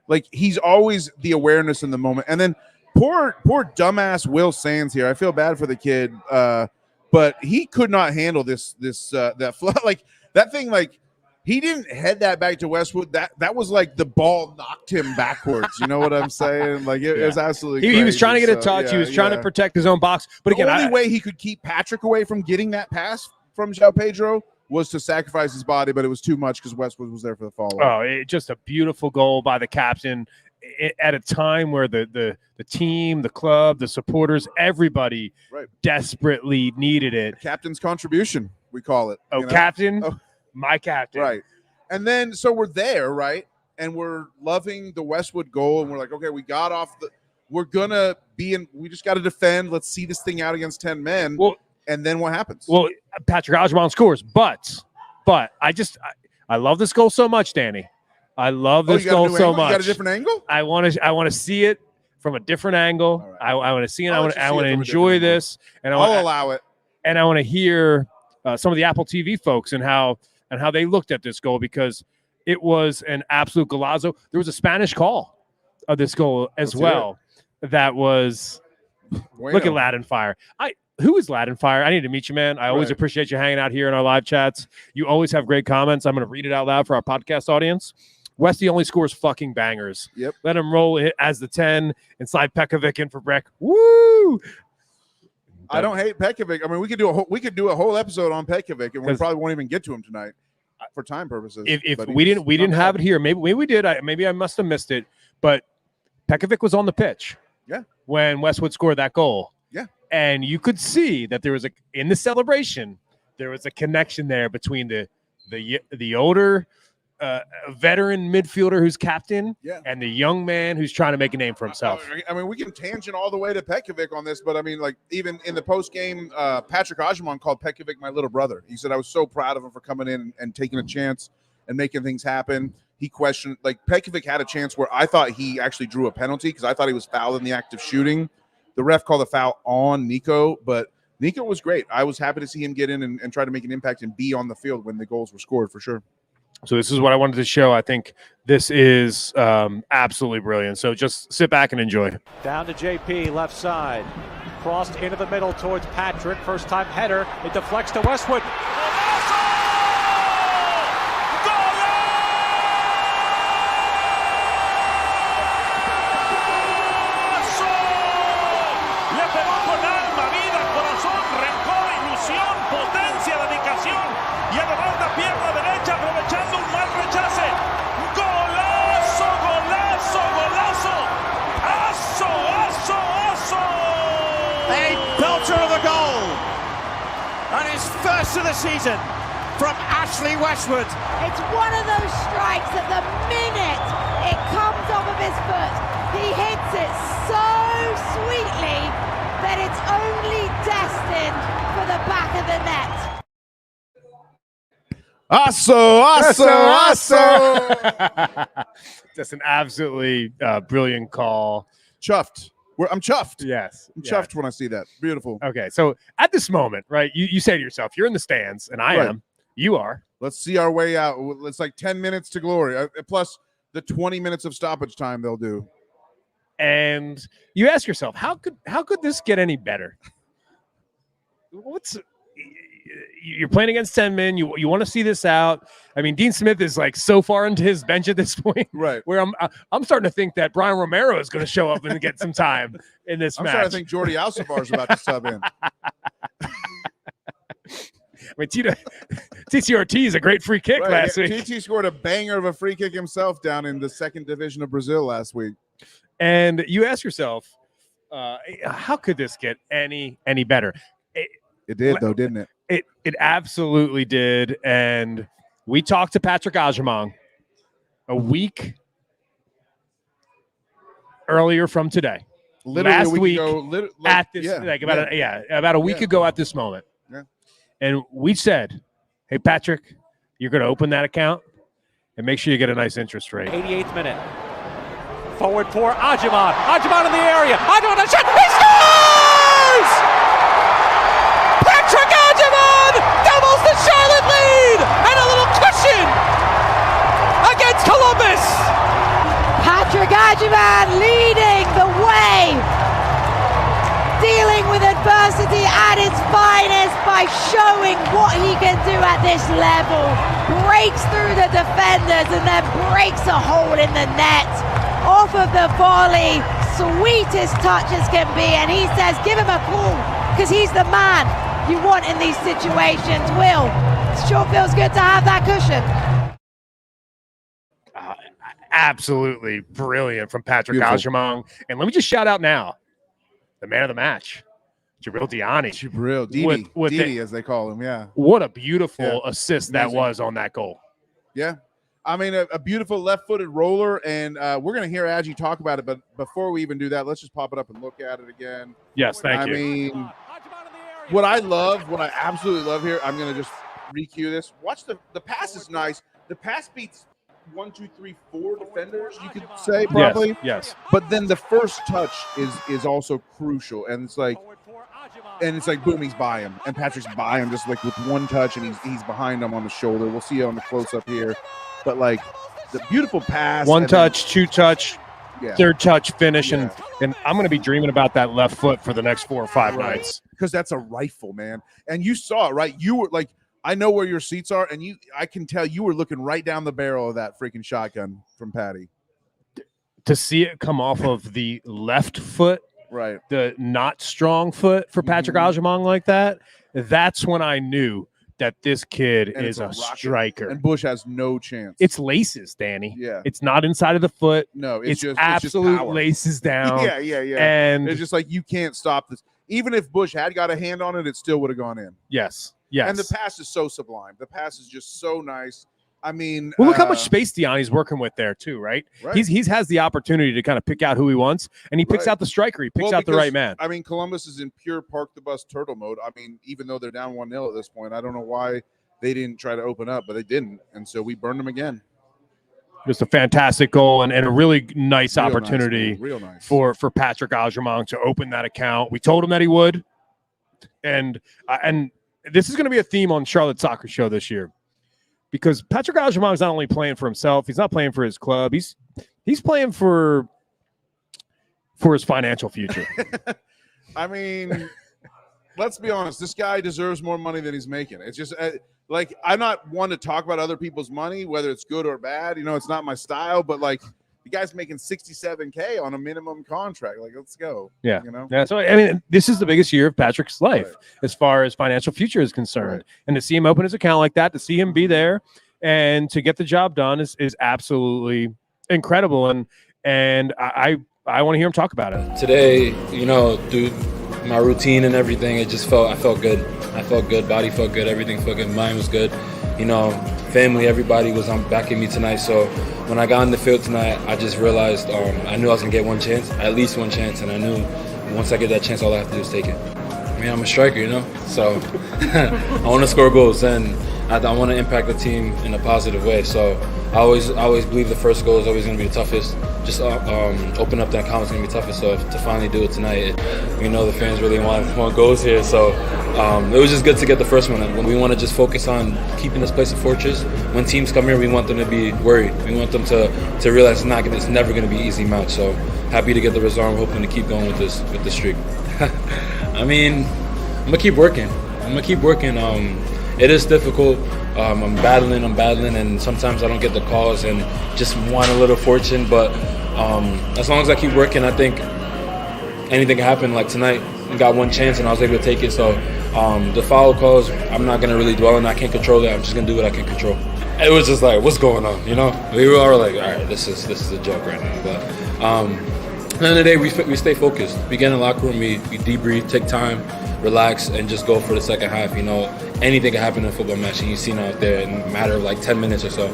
like he's always the awareness in the moment. And then poor dumbass Will Sands here. I feel bad for the kid, but he could not handle that like that thing. Like, he didn't head that back to Westwood. That was like the ball knocked him backwards. You know what I'm saying? Like, it was absolutely crazy. He was trying to get a touch. He was trying to protect his own box. But again, the only way he could keep Patrick away from getting that pass from João Pedro was to sacrifice his body, but it was too much because Westwood was there for the follow-up. Just a beautiful goal by the captain at a time where the team, the club, the supporters, everybody desperately needed it. The captain's contribution, we call it. Captain. My captain. Right. And then, so we're there, right? And we're loving the Westwood goal. And we're like, okay, we got off we're going to be in, we just got to defend. Let's see this thing out against 10 men. Well, and then what happens? Well, Patrick Agyemang scores, but I love this goal so much, Danny. I love this goal so much. You got a different angle? I want to see it from a different angle. Right. I want to see it. I want to enjoy this. And I'll allow it. And I want to hear some of the Apple TV folks and how they looked at this goal, because it was an absolute golazo. There was a Spanish call of this goal as well. That was look at Latin Fire. Who is Latin Fire? I need to meet you, man. I always appreciate you hanging out here in our live chats. You always have great comments. I'm going to read it out loud for our podcast audience. Westy only scores fucking bangers. Yep. Let him roll it as the 10 and slide Pekovic in for Breck. Woo! I don't hate Pekovic. I mean, we could do a whole episode on Pekovic, and we probably won't even get to him tonight for time purposes. If we didn't have it here, maybe we did. Maybe I must have missed it. But Pekovic was on the pitch. Yeah. When Westwood scored that goal. Yeah. And you could see that there was in the celebration, there was a connection there between the older veteran midfielder who's captain and the young man who's trying to make a name for himself. I mean, we can tangent all the way to Pekovic on this, but I mean, like, even in the post game, Patrick Agyemang called Pekovic my little brother. He said I was so proud of him for coming in and taking a chance and making things happen. He questioned, like, Pekovic had a chance where I thought he actually drew a penalty because I thought he was fouled in the act of shooting. The ref called a foul on Nico, but Nico was great. I was happy to see him get in and try to make an impact and be on the field when the goals were scored, for sure. So this is what I wanted to show. I think this is absolutely brilliant. So just sit back and enjoy. Down to JP, left side. Crossed into the middle towards Patrick. First time header. It deflects to Westwood. First of the season from Ashley Westwood. It's one of those strikes at the minute it comes off of his foot. He hits it so sweetly that it's only destined for the back of the net. Just an absolutely brilliant call. Chuffed. I'm chuffed. Yes. I'm chuffed when I see that. Beautiful. Okay. So at this moment, right, you say to yourself, you're in the stands, and I am. You are. Let's see our way out. It's like 10 minutes to glory, plus the 20 minutes of stoppage time they'll do. And you ask yourself, how could this get any better? You're playing against 10 men. You want to see this out. I mean, Dean Smith is like so far into his bench at this point, right? Where I'm starting to think that Brian Romero is going to show up and get some time in this match. I'm starting to think Jordi Alcivar is about to sub in. I mean, TT Ortiz, a great free kick last week. TT scored a banger of a free kick himself down in the second division of Brazil last week. And you ask yourself, how could this get any better? It did, though, didn't it? It absolutely did. And we talked to Patrick Agyemang, a week earlier from today. Literally Last a week week ago, at this, about a week ago at this moment. Yeah. And we said, hey, Patrick, you're going to open that account and make sure you get a nice interest rate. 88th minute. Forward for Agyemang. Agyemang in the area. Agyemang a shot. He scores! Patrick Agyemang doubles the Charlotte lead and a little cushion against Columbus. Patrick Agyemang leading the way, dealing with adversity at its finest by showing what he can do at this level. Breaks through the defenders and then breaks a hole in the net. Off of the volley, sweetest touch as can be, and he says give him a call because he's the man you want in these situations. Will, sure feels good to have that cushion. Absolutely brilliant from Patrick Beautiful. Agyemang. And let me just shout out now the man of the match, Djibril Diani. Djibril, Didi, as they call him. Yeah. What a beautiful assist that was on that goal. Yeah. I mean, a beautiful left-footed roller, and we're going to hear Aggie talk about it, but before we even do that, let's just pop it up and look at it again. Yes, thank you. I mean, what I absolutely love here, I'm going to just re-cue this. Watch the pass is nice. The pass beats 1, 2, 3, 4 defenders, you could say, probably. Yes. But then the first touch is also crucial, and it's like boom, he's by him, and Patrick's by him just like with one touch, and he's behind him on the shoulder. We'll see it on the close-up here. But, like, the beautiful pass. One touch, two touch, third touch, finish. Yeah. And I'm going to be dreaming about that left foot for the next 4 or 5 nights. Because that's a rifle, man. And you saw it, right? You were, like, I know where your seats are, and I can tell you were looking right down the barrel of that freaking shotgun from Patty. To see it come off of the left foot, right, the not strong foot for Patrick Agyemang like that, that's when I knew that this kid is a striker. And Bush has no chance. It's laces, Danny. Yeah. It's not inside of the foot. No, it's just absolute power. laces down. Yeah. And it's just like you can't stop this. Even if Bush had got a hand on it, it still would have gone in. Yes. And the pass is so sublime. The pass is just so nice. I mean, well, look how much space Diani's working with there too, right? Right. He's has the opportunity to kind of pick out who he wants, and he picks out the striker. He picks out the right man. I mean, Columbus is in pure park the bus turtle mode. I mean, even though they're down 1-0 at this point, I don't know why they didn't try to open up, but they didn't, and so we burned them again. Just a fantastic goal and a really nice opportunity Real nice. for Patrick Agyemang to open that account. We told him that he would, and this is going to be a theme on Charlotte Soccer Show this year, because Patrick Agyemang is not only playing for himself, he's not playing for his club, he's playing for his financial future. I mean, let's be honest, this guy deserves more money than he's making. It's just like, I'm not one to talk about other people's money, whether it's good or bad. You know, it's not my style, but like, the guy's making $67K on a minimum contract. Like, let's go. Yeah. You know? Yeah. So, I mean, this is the biggest year of Patrick's life as far as financial future is concerned. And to see him open his account like that, to see him be there and to get the job done is absolutely incredible. And I want to hear him talk about it. Today, you know, through my routine and everything, I felt good. I felt good. Body felt good. Everything felt good. Mind was good. You know, family, everybody was backing me tonight. So when I got on the field tonight, I just realized I knew I was going to get one chance, at least one chance. And I knew once I get that chance, all I have to do is take it. I mean, I'm a striker, you know, so I want to score goals and I want to impact the team in a positive way. So I always believe the first goal is always going to be the toughest. Just open up that account is going to be toughest. So to finally do it tonight, we know the fans really want goals here. So it was just good to get the first one. When we want to just focus on keeping this place a fortress. When teams come here, we want them to be worried. We want them to realize it's never going to be an easy match. So happy to get the result. I'm hoping to keep going with this streak. I mean, I'm gonna keep working. It is difficult. I'm battling, and sometimes I don't get the calls and just want a little fortune. But as long as I keep working, I think anything can happen. Like tonight, we got one chance and I was able to take it. So the foul calls, I'm not gonna really dwell on. I can't control it. I'm just gonna do what I can control. It was just like, what's going on? You know, we were all like, all right, this is a joke right now. But at the end of the day, we stay focused. We get in the locker room, we debrief, take time, relax, and just go for the second half. You know, anything can happen in a football match, and you've seen out there in a matter of like 10 minutes or so.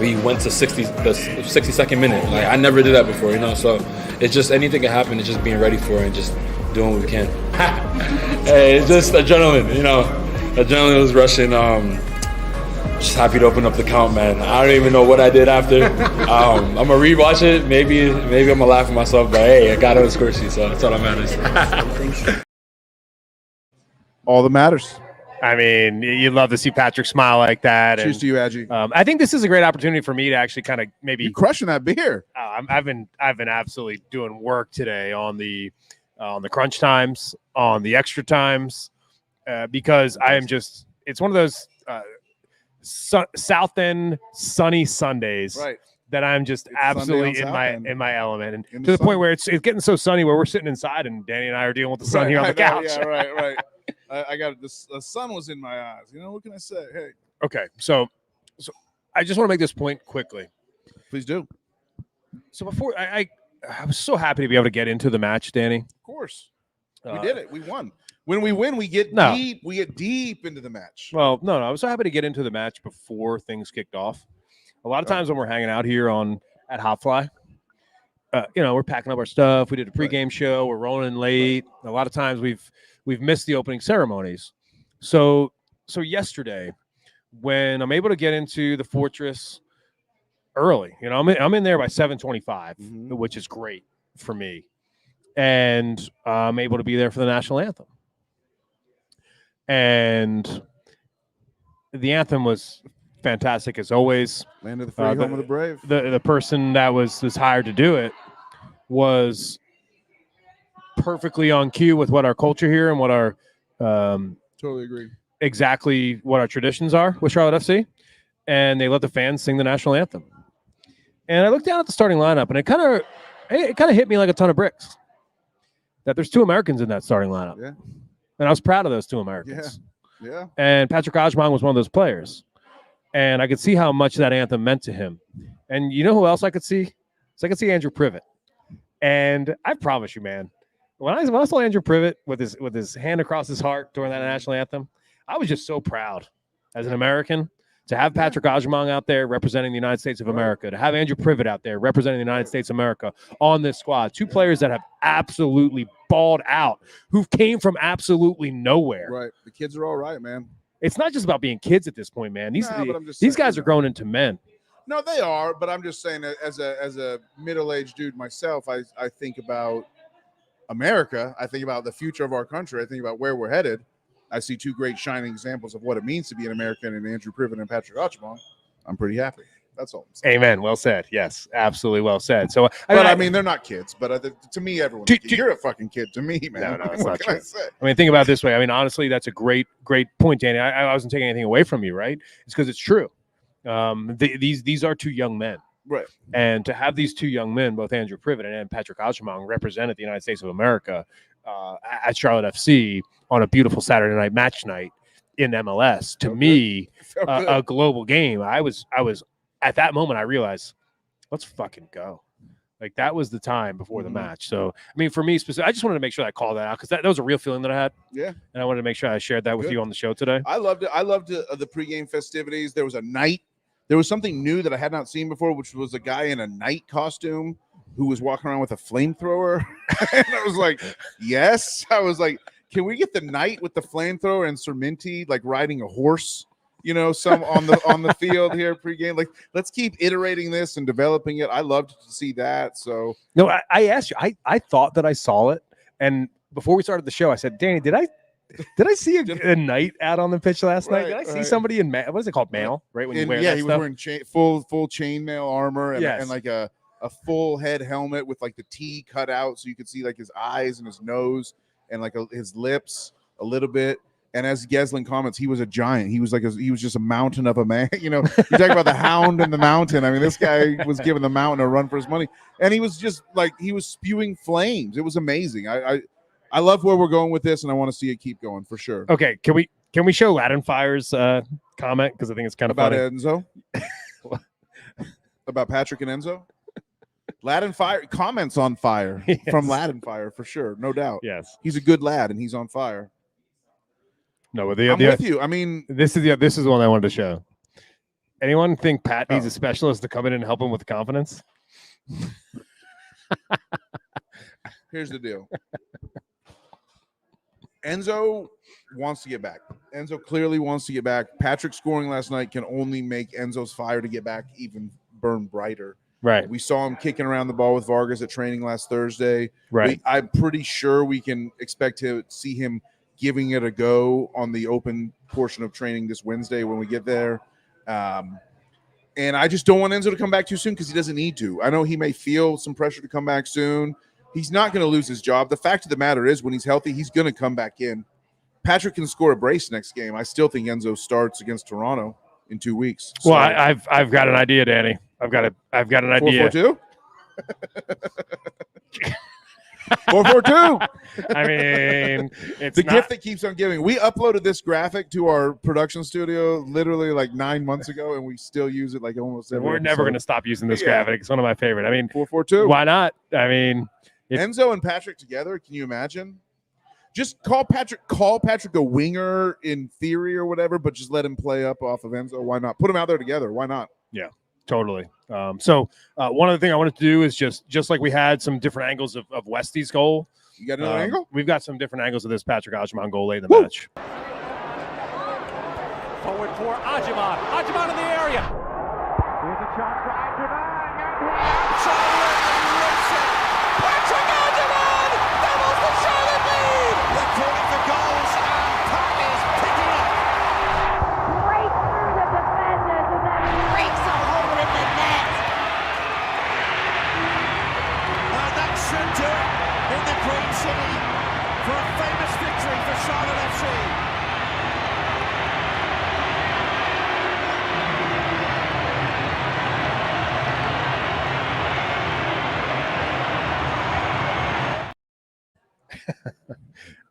we went to the 62nd minute. Like, I never did that before, you know. So it's just anything can happen. It's just being ready for it and just doing what we can. Hey, it's just adrenaline, you know. Adrenaline was rushing. Just happy to open up the count, man. I don't even know what I did after. I'm gonna rewatch it. Maybe I'm gonna laugh at myself, but hey, I got it on the score sheet, so that's all that matters. All that matters. I mean, you'd love to see Patrick smile like that. Cheers to you, Aggie. I think this is a great opportunity for me to actually kind of maybe You're crushing that beer. I've been absolutely doing work today on the crunch times, on the extra times, because I am just. It's one of those South End sunny Sundays, Right. that I'm just It's absolutely Sunday on South End. in my element, and In to the the point sun. where it's getting so sunny where we're sitting inside, and Danny and I are dealing with the sun here on the couch. Yeah, right. I got this. The sun was in my eyes. You know, what can I say? Hey, Okay, so I just want to make this point quickly. please do. So before I was so happy to be able to get into the match, Danny. Of course, we Uh, did it. We won. When we win, we get No. deep. We get deep into the match. Well, no, I was so happy to get into the match before things kicked off. A lot of times when we're hanging out here at HopFly, we're packing up our stuff. We did a pregame show. We're rolling in late. A lot of times we've missed the opening ceremonies. So yesterday, when I'm able to get into the Fortress early, I'm in there by 7:25, which is great for me, and I'm able to be there for the national anthem. And the anthem was fantastic as always. Land of the free, home of the brave. The person that was hired to do it was perfectly on cue with what our culture here and what our Totally agree. exactly what our traditions are with Charlotte FC. And they let the fans sing the national anthem. And I looked down at the starting lineup, and it kind of hit me like a ton of bricks that there's two Americans in that starting lineup. Yeah. And I was proud of those two Americans. Yeah. And Patrick Agyemang was one of those players. And I could see how much that anthem meant to him. And you know who else I could see? So I could see Andrew Privet. And I promise you, man, when I saw Andrew Privet with his hand across his heart during that national anthem, I was just so proud as an American to have Patrick Agyemang out there representing the United States of America, to have Andrew Privet out there representing the United States of America on this squad. Two players that have absolutely balled out, who came from absolutely nowhere. Right. The kids are all right, man. It's not just about being kids at this point, man. These guys are grown into men. No, they are, but I'm just saying that as a middle-aged dude myself, I think about America. I think about the future of our country. I think about where we're headed. I see two great shining examples of what it means to be an American in Andrew Privet and Patrick Agyemang. I'm pretty happy. That's all I'm saying. Amen. Well said. Yes, absolutely well said. So, I mean, they're not kids, but to me, everyone's a kid. You're a fucking kid to me, man. No, it's what not can I true. say? I mean, think about it this way. I mean, honestly, that's a great point, Danny. I wasn't taking anything away from you, right? It's because it's true. These are two young men. Right. And to have these two young men, both Andrew Privet and Patrick Agyemang, represented the United States of America at Charlotte FC on a beautiful Saturday night match night in MLS, to me, a global game. I was at that moment, I realized, let's fucking go. Like, that was the time before the match. So, I mean, for me specifically, I just wanted to make sure I called that out, because that was a real feeling that I had. Yeah. And I wanted to make sure I shared that with you on the show today. I loved it. I loved the pregame festivities. There was a night. There was something new that I had not seen before, which was a guy in a knight costume who was walking around with a flamethrower. And I was like, yes. I was like, can we get the knight with the flamethrower and Serminti like riding a horse? Some on the field here pregame. Like, let's keep iterating this and developing it. I loved to see that. So no, I asked you. I thought that I saw it, and before we started the show, I said, Danny, did I see a knight out on the pitch last night? Did I see somebody in what is it called, mail? Right when you wear that he was wearing full chainmail armor and like a full head helmet with like the T cut out so you could see like his eyes and his nose and like his lips a little bit. And as Geslin comments, he was a giant. He was just a mountain of a man. You talk about the hound and the mountain. I mean, this guy was giving the mountain a run for his money, and he was just like, he was spewing flames. It was amazing. I love where we're going with this, and I want to see it keep going for sure. Okay, can we show Latin Fire's comment, because I think it's kind of about funny. Enzo, about Patrick and Enzo. Latin Fire comments on fire from Latin Fire for sure, no doubt. Yes, he's a good lad, and he's on fire. No, but I'm with you. I mean, this is the one I wanted to show. Anyone think Pat needs a specialist to come in and help him with confidence? Here's the deal. Enzo wants to get back. Enzo clearly wants to get back. Patrick scoring last night can only make Enzo's fire to get back even burn brighter. Right. We saw him kicking around the ball with Vargas at training last Thursday. Right. I'm pretty sure we can expect to see him giving it a go on the open portion of training this Wednesday when we get there. And I just don't want Enzo to come back too soon because he doesn't need to. I know he may feel some pressure to come back soon. He's not going to lose his job. The fact of the matter is when he's healthy, he's going to come back in. Patrick can score a brace next game. I still think Enzo starts against Toronto in 2 weeks. Well, I've got an idea, Danny. I've got an idea. 4-4-2? 4-4-2. I mean, it's the gift that keeps on giving. We uploaded this graphic to our production studio literally like 9 months ago, and we still use it like almost every We're episode. never going to stop using this graphic. It's one of my favorite. I mean, 4-4-2. Why not? I mean, Enzo and Patrick together. Can you imagine? Just call Patrick a winger in theory or whatever, but just let him play up off of Enzo. Why not? Put them out there together. Why not? Yeah, totally. So one other thing I wanted to do is just like we had some different angles of Westy's goal. You got another angle? We've got some different angles of this Patrick Agyemang goal late in the match. Forward for Agyemang. Agyemang in the area. Here's a chance for Agyemang. And Patrick Agyemang doubles the Charlotte lead. They're calling for goals, and Pat is picking up. Breaks through the defenders and then breaks a hole in the net. And that should do it in the Green City for a famous victory for Charlotte FC.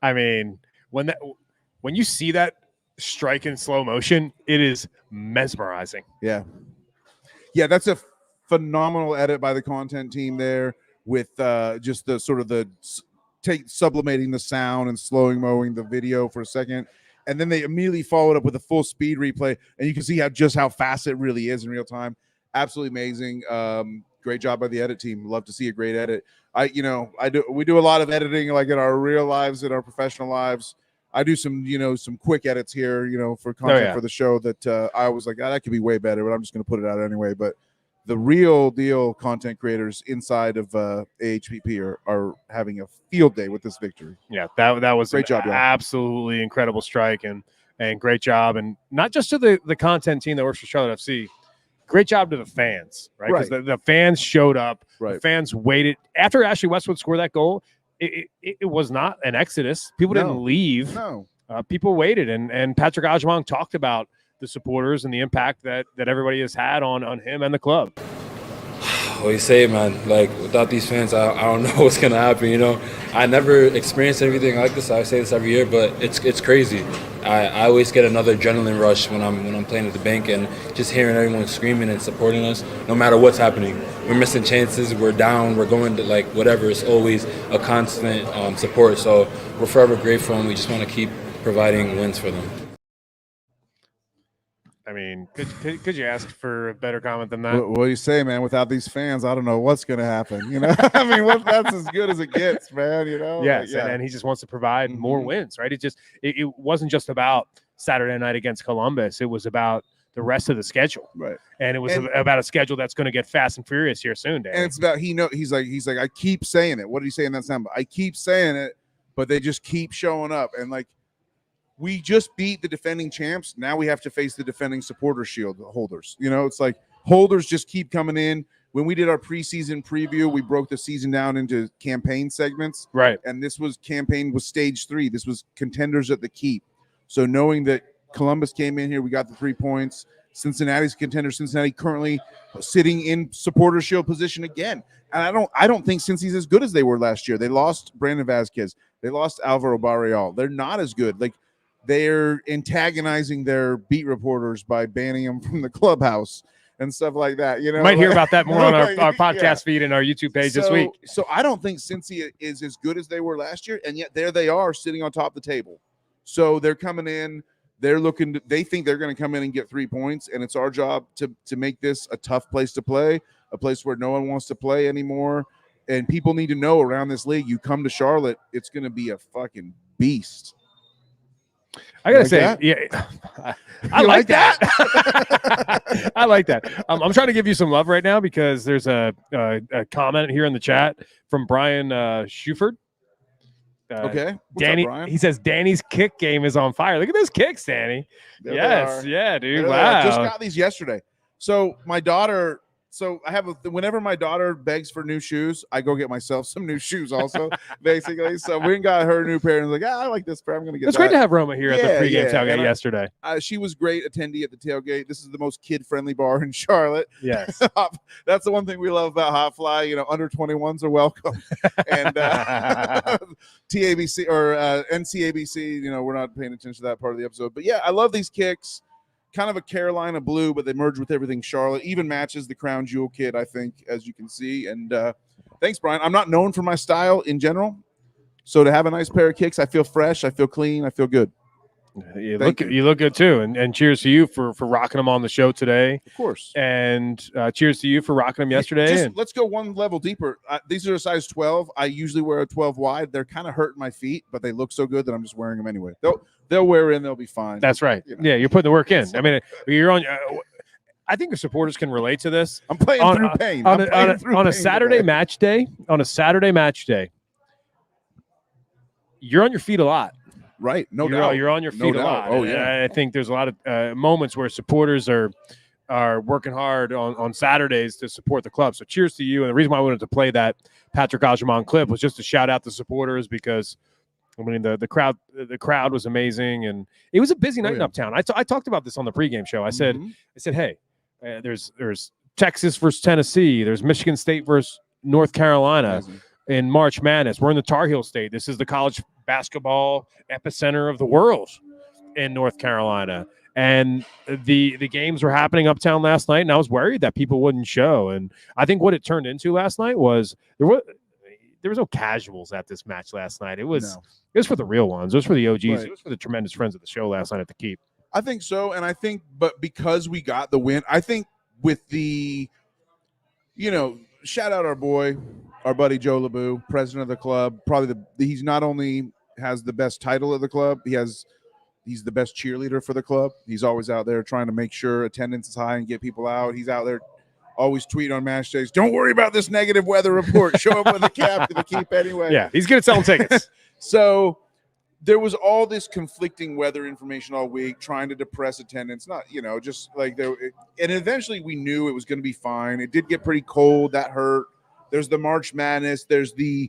I mean, when you see that strike in slow motion, it is mesmerizing. Yeah, that's a phenomenal edit by the content team there with just the sort of sublimating the sound and slowing mowing the video for a second, and then they immediately followed up with a full speed replay, and you can see how fast it really is in real time. Absolutely amazing. Great job by the edit team. Love to see a great edit. We do a lot of editing like in our real lives, in our professional lives. I do some quick edits here, for content for the show that I was like, that could be way better, but I'm just going to put it out anyway. But the real deal content creators inside of AHPP are having a field day with this victory. Yeah, that was great job, absolutely incredible strike and great job. And not just to the content team that works for Charlotte FC, great job to the fans, right? Because the fans showed up. Right. The fans waited. After Ashley Westwood scored that goal, it was not an exodus. People didn't leave. No. People waited. And Patrick Agyemang talked about the supporters and the impact that everybody has had on him and the club. What you say, man? Like, without these fans, I don't know what's going to happen, I never experienced anything like this. I say this every year, but it's crazy. I always get another adrenaline rush when I'm playing at the bank, and just hearing everyone screaming and supporting us, no matter what's happening. We're missing chances, we're down, we're going to, like, whatever. It's always a constant support. So we're forever grateful, and we just want to keep providing wins for them. I mean, could you ask for a better comment than that? What do you say, man? Without these fans, I don't know what's going to happen. I mean, that's as good as it gets, man. Yes, and he just wants to provide more wins, right? It wasn't just about Saturday night against Columbus. It was about the rest of the schedule, right? And it was about a schedule that's going to get fast and furious here soon, Dan. And it's about he's like I keep saying it. What did he say in that sound? I keep saying it, but they just keep showing up, and like. We just beat the defending champs. Now we have to face the defending supporter shield holders. It's like holders just keep coming in. When we did our preseason preview, we broke the season down into campaign segments. Right. And this campaign was stage 3. This was contenders at the keep. So knowing that Columbus came in here, we got the 3 points. Cincinnati's contender. Cincinnati currently sitting in supporter shield position again. And I don't think Cincy's as good as they were last year. They lost Brandon Vazquez. They lost Alvaro Barreal. They're not as good. Like, they're antagonizing their beat reporters by banning them from the clubhouse and stuff like that. You might hear about that more on our podcast feed and our YouTube page this week. So I don't think Cincy is as good as they were last year, and yet there they are sitting on top of the table. So they're coming in. They think they're going to come in and get 3 points, and it's our job to make this a tough place to play, a place where no one wants to play anymore. And people need to know around this league, you come to Charlotte, it's going to be a fucking beast. I gotta say, that? yeah, I like that. I like that. I'm trying to give you some love right now because there's a comment here in the chat from Brian Schuford. Okay. What's Danny, up, Brian? he says Danny's kick game is on fire. Look at those kicks, Danny. There Yes, they are. yeah, dude. There they Wow. are. Just got these yesterday. So my daughter, whenever my daughter begs for new shoes, I go get myself some new shoes also, basically. So we got her a new pair and like, I like this pair. I'm going to get It's that. great to have Roma here at the pregame tailgate And yesterday. She was great attendee at the tailgate. This is the most kid-friendly bar in Charlotte. Yes. That's the one thing we love about HopFly. You know, under 21s are welcome. And TABC or NCABC, you know, we're not paying attention to that part of the episode. But yeah, I love these kicks. Kind of a Carolina blue, but they merge with everything Charlotte. Even matches the Crown Jewel kit, I think, as you can see. And thanks, Brian. I'm not known for my style in general. So to have a nice pair of kicks, I feel fresh, I feel clean, I feel good. You look good too, and cheers to you for rocking them on the show today. Of course. And cheers to you for rocking them yesterday. Let's go one level deeper. These are a size 12. I usually wear a 12 wide. They're kind of hurting my feet, but they look so good that I'm just wearing them anyway. They'll wear in. They'll be fine. That's right. You know. Yeah, you're putting the work in. I mean, you're on. I think the supporters can relate to this. I'm playing through pain. On a Saturday match day. On a Saturday match day, you're on your feet a lot. Right. No doubt. You're on your feet a lot. Oh, And yeah. I think there's a lot of moments where supporters are working hard on Saturdays to support the club. So cheers to you. And the reason why I wanted to play that Patrick Agyemang clip was just to shout out the supporters because, I mean, the crowd was amazing. And it was a busy night in Uptown. I talked about this on the pregame show. I said, hey, there's Texas versus Tennessee. There's Michigan State versus North Carolina. Amazing. In March Madness. We're in the Tar Heel State. This is the college basketball epicenter of the world in North Carolina. And the games were happening uptown last night, and I was worried that people wouldn't show. And I think what it turned into last night was there was no casuals at this match last night. It was for the real ones. It was for the OGs. Right. It was for the tremendous friends of the show last night at the Keep. I think so. And I think, but because we got the win, I think with the, shout out our boy, our buddy Joe LeBou, president of the club. Probably he's not only has the best title of the club, he's the best cheerleader for the club. He's always out there trying to make sure attendance is high and get people out. He's out there always tweet on match days. Don't worry about this negative weather report. Show up with a cap to the Keep anyway. Yeah, he's good at selling tickets. So there was all this conflicting weather information all week, trying to depress attendance. Not, just like and eventually we knew it was going to be fine. It did get pretty cold. That hurt. There's the March Madness. There's they're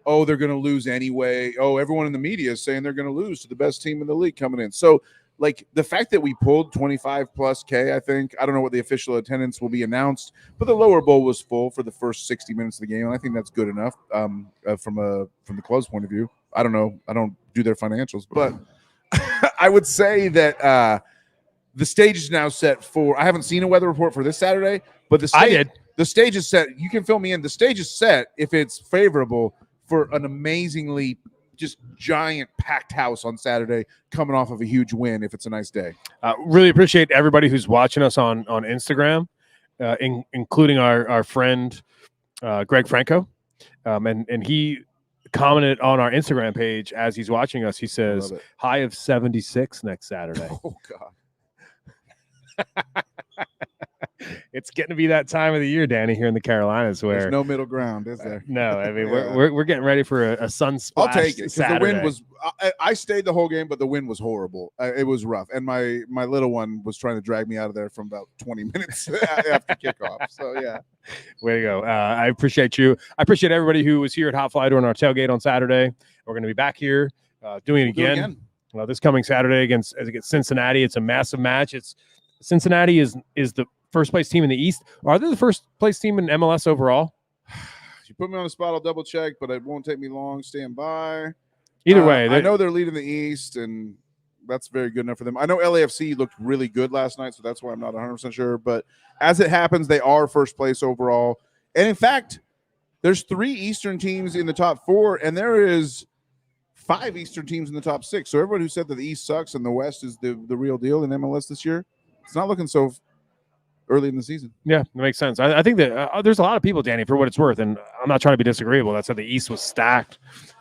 going to lose anyway. Oh, everyone in the media is saying they're going to lose to the best team in the league coming in. So, like, the fact that we pulled 25 plus K, I think, I don't know what the official attendance will be announced, but the lower bowl was full for the first 60 minutes of the game, and I think that's good enough from the club's point of view. I don't know. I don't do their financials, but I would say that the stage is now set for – I haven't seen a weather report for this Saturday, but I did. The stage is set. You can fill me in. The stage is set if it's favorable for an amazingly just giant packed house on Saturday coming off of a huge win if it's a nice day. Really appreciate everybody who's watching us on Instagram, including our friend Greg Franco. And he commented on our Instagram page as he's watching us. He says, high of 76 next Saturday. Oh, God. It's getting to be that time of the year, Danny, here in the Carolinas where there's no middle ground, is there? No, I mean we're getting ready for a sun splash. I'll take it because the wind was. I stayed the whole game, but the wind was horrible. It was rough, and my little one was trying to drag me out of there from about 20 minutes after kickoff. So yeah, way to go! I appreciate you. I appreciate everybody who was here at HopFly during our tailgate on Saturday. We're going to be back here doing it again. This coming Saturday against Cincinnati. It's a massive match. Cincinnati is the first place team in the East. Are they the first place team in MLS overall? You put me on the spot, I'll double check, but it won't take me long. Stand by. Either way, I know they're leading the East, and that's very good enough for them. I know LAFC looked really good last night, so that's why I'm not 100% sure. But as it happens, they are first place overall. And in fact, there's 3 Eastern teams in the top 4, and there is 5 Eastern teams in the top 6. So everyone who said that the East sucks and the West is the real deal in MLS this year, it's not looking so early in the season. Yeah, that makes sense. I think that there's a lot of people, Danny, for what it's worth, and I'm not trying to be disagreeable, that said the East was stacked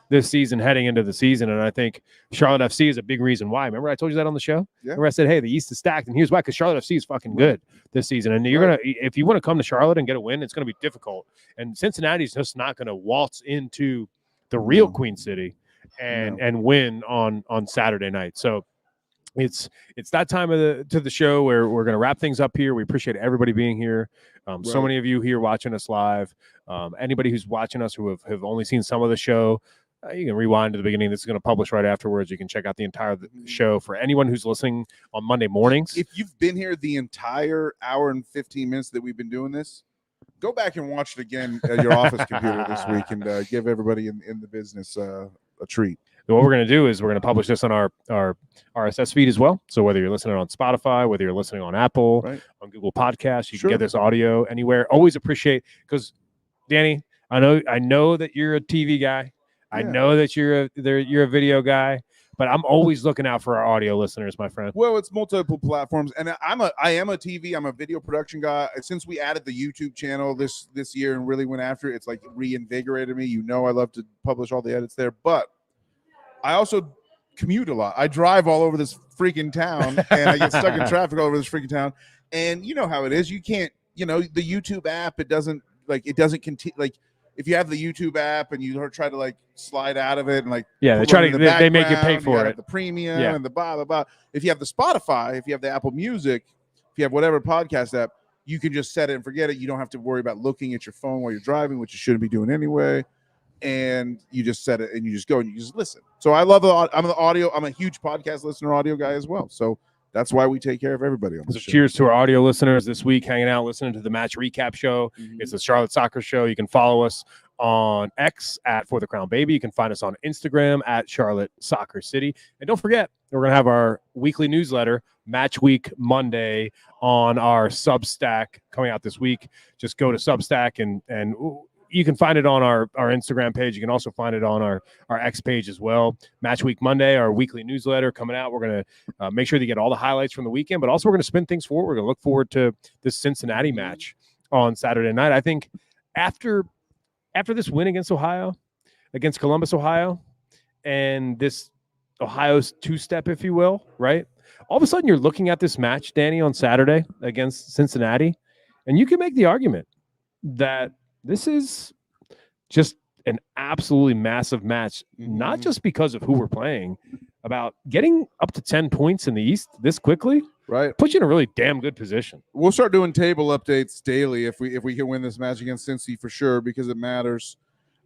this season heading into the season, and I think Charlotte FC is a big reason why. Remember I told you that on the show? Yeah. Remember I said, hey, the East is stacked, and here's why, because Charlotte FC is fucking good this season, and you're if you want to come to Charlotte and get a win, it's going to be difficult, and Cincinnati's just not going to waltz into the real Queen City and win on Saturday night. So it's that time of the show where we're going to wrap things up here. We appreciate everybody being here. So many of you here watching us live. Anybody who's watching us who have only seen some of the show, you can rewind to the beginning. This is going to publish right afterwards. You can check out the entire show. For anyone who's listening on Monday mornings, if you've been here the entire hour and 15 minutes that we've been doing this, go back and watch it again at your office computer this week and give everybody in the business a treat. What we're going to do is we're going to publish this on our RSS feed as well. So whether you're listening on Spotify, whether you're listening on Apple, on Google Podcasts, you can get this audio anywhere. Always appreciate, because Danny, I know that you're a TV guy. I know that you're a video guy, but I'm always looking out for our audio listeners, my friend. Well, it's multiple platforms, and I am a TV. I'm a video production guy. Since we added the YouTube channel this year and really went after it, it's like reinvigorated me. You know, I love to publish all the edits there, but I also commute a lot. I drive all over this freaking town, and I get stuck in traffic all over this freaking town. And you know how it is. You can't, the YouTube app, it doesn't continue. Like, if you have the YouTube app and you try to slide out of it and they make you pay for it. The premium and the blah, blah, blah. If you have the Spotify, if you have the Apple Music, if you have whatever podcast app, you can just set it and forget it. You don't have to worry about looking at your phone while you're driving, which you shouldn't be doing anyway. And you just set it and you just go and you just listen. So I love I'm the audio. I'm a huge podcast listener, audio guy as well. So that's why we take care of everybody on this show. Cheers to our audio listeners this week, hanging out, listening to the match recap show. It's the Charlotte Soccer Show. You can follow us on X at For the Crown Baby. You can find us on Instagram at Charlotte Soccer City. And don't forget, we're going to have our weekly newsletter, Match Week Monday, on our Substack coming out this week. Just go to Substack and you can find it on our Instagram page. You can also find it on our X page as well. Match Week Monday, our weekly newsletter coming out. We're going to make sure that you get all the highlights from the weekend, but also we're going to spin things forward. We're going to look forward to this Cincinnati match on Saturday night. I think after this win against Columbus, Ohio, and this Ohio's two-step, if you will, right? All of a sudden you're looking at this match, Danny, on Saturday against Cincinnati, and you can make the argument that this is just an absolutely massive match, not just because of who we're playing, about getting up to 10 points in the East this quickly, right? Puts you in a really damn good position. We'll start doing table updates daily if we can win this match against Cincy for sure, because it matters.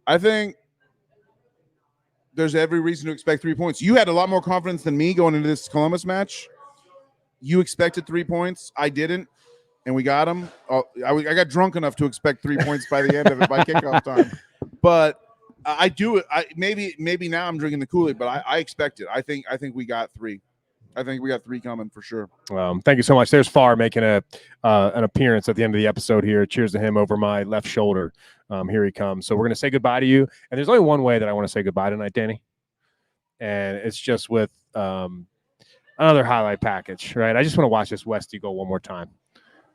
I think there's every reason to expect 3 points. You had a lot more confidence than me going into this Columbus match. You expected 3 points. I didn't. And we got them. I got drunk enough to expect 3 points by the end of it, by kickoff time. But I do it. Maybe now I'm drinking the Kool-Aid, but I expect it. I think we got 3. I think we got 3 coming for sure. Thank you so much. There's Farr making an appearance at the end of the episode here. Cheers to him over my left shoulder. Here he comes. So we're going to say goodbye to you. And there's only one way that I want to say goodbye tonight, Danny. And it's just with another highlight package, right? I just want to watch this Westie go one more time.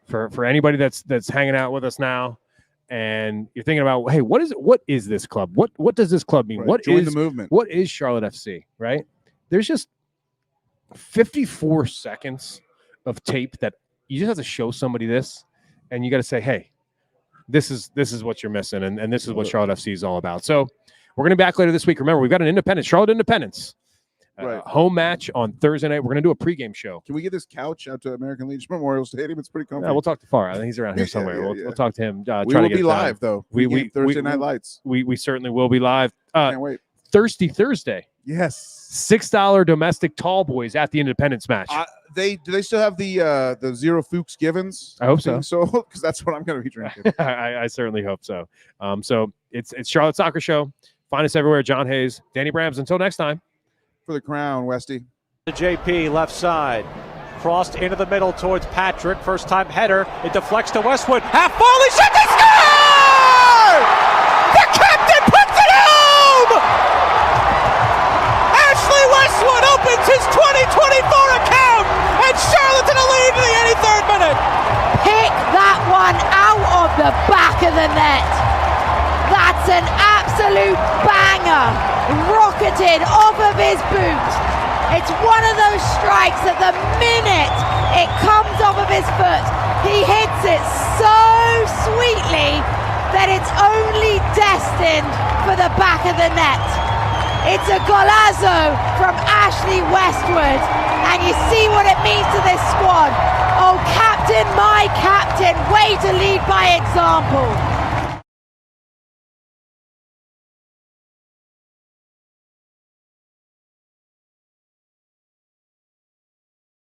For anybody that's hanging out with us now, and you're thinking about, hey, what is this club? What does this club mean? Right. Join the movement. What is Charlotte FC? Right? There's just 54 seconds of tape that you just have to show somebody this, and you got to say, hey, this is what you're missing, and this is what Charlotte FC is all about. So we're going to be back later this week. Remember, we've got an Independence, Charlotte Independence. Home match on Thursday night. We're going to do a pregame show. Can we get this couch out to American Legion Memorial Stadium? It's pretty comfortable. Yeah, we'll talk to Farr. I think he's around here somewhere. We'll talk to him. We will be live, though. We Thursday Night Lights. We certainly will be live. Can't wait. Thirsty Thursday. Yes. $6 domestic tall boys at the Independence match. Do they still have the Zero Fuchs Givens? I hope so. So, because that's what I'm going to be drinking. I certainly hope so. So it's Charlotte Soccer Show. Find us everywhere. John Hayes, Danny Brams. Until next time. For the crown, Westy. The JP left side. Crossed into the middle towards Patrick. First time header. It deflects to Westwood. Half volley. Shot to score! The captain puts it home! 2024 account, and Charlotte's in a lead in the 83rd minute. Pick that one out of the back of the net. That's an absolute banger, rocketed off of his boot. It's one of those strikes that the minute it comes off of his foot, he hits it so sweetly that it's only destined for the back of the net. It's a golazo from Ashley Westwood, and you see what it means to this squad. Oh, captain, my captain, way to lead by example.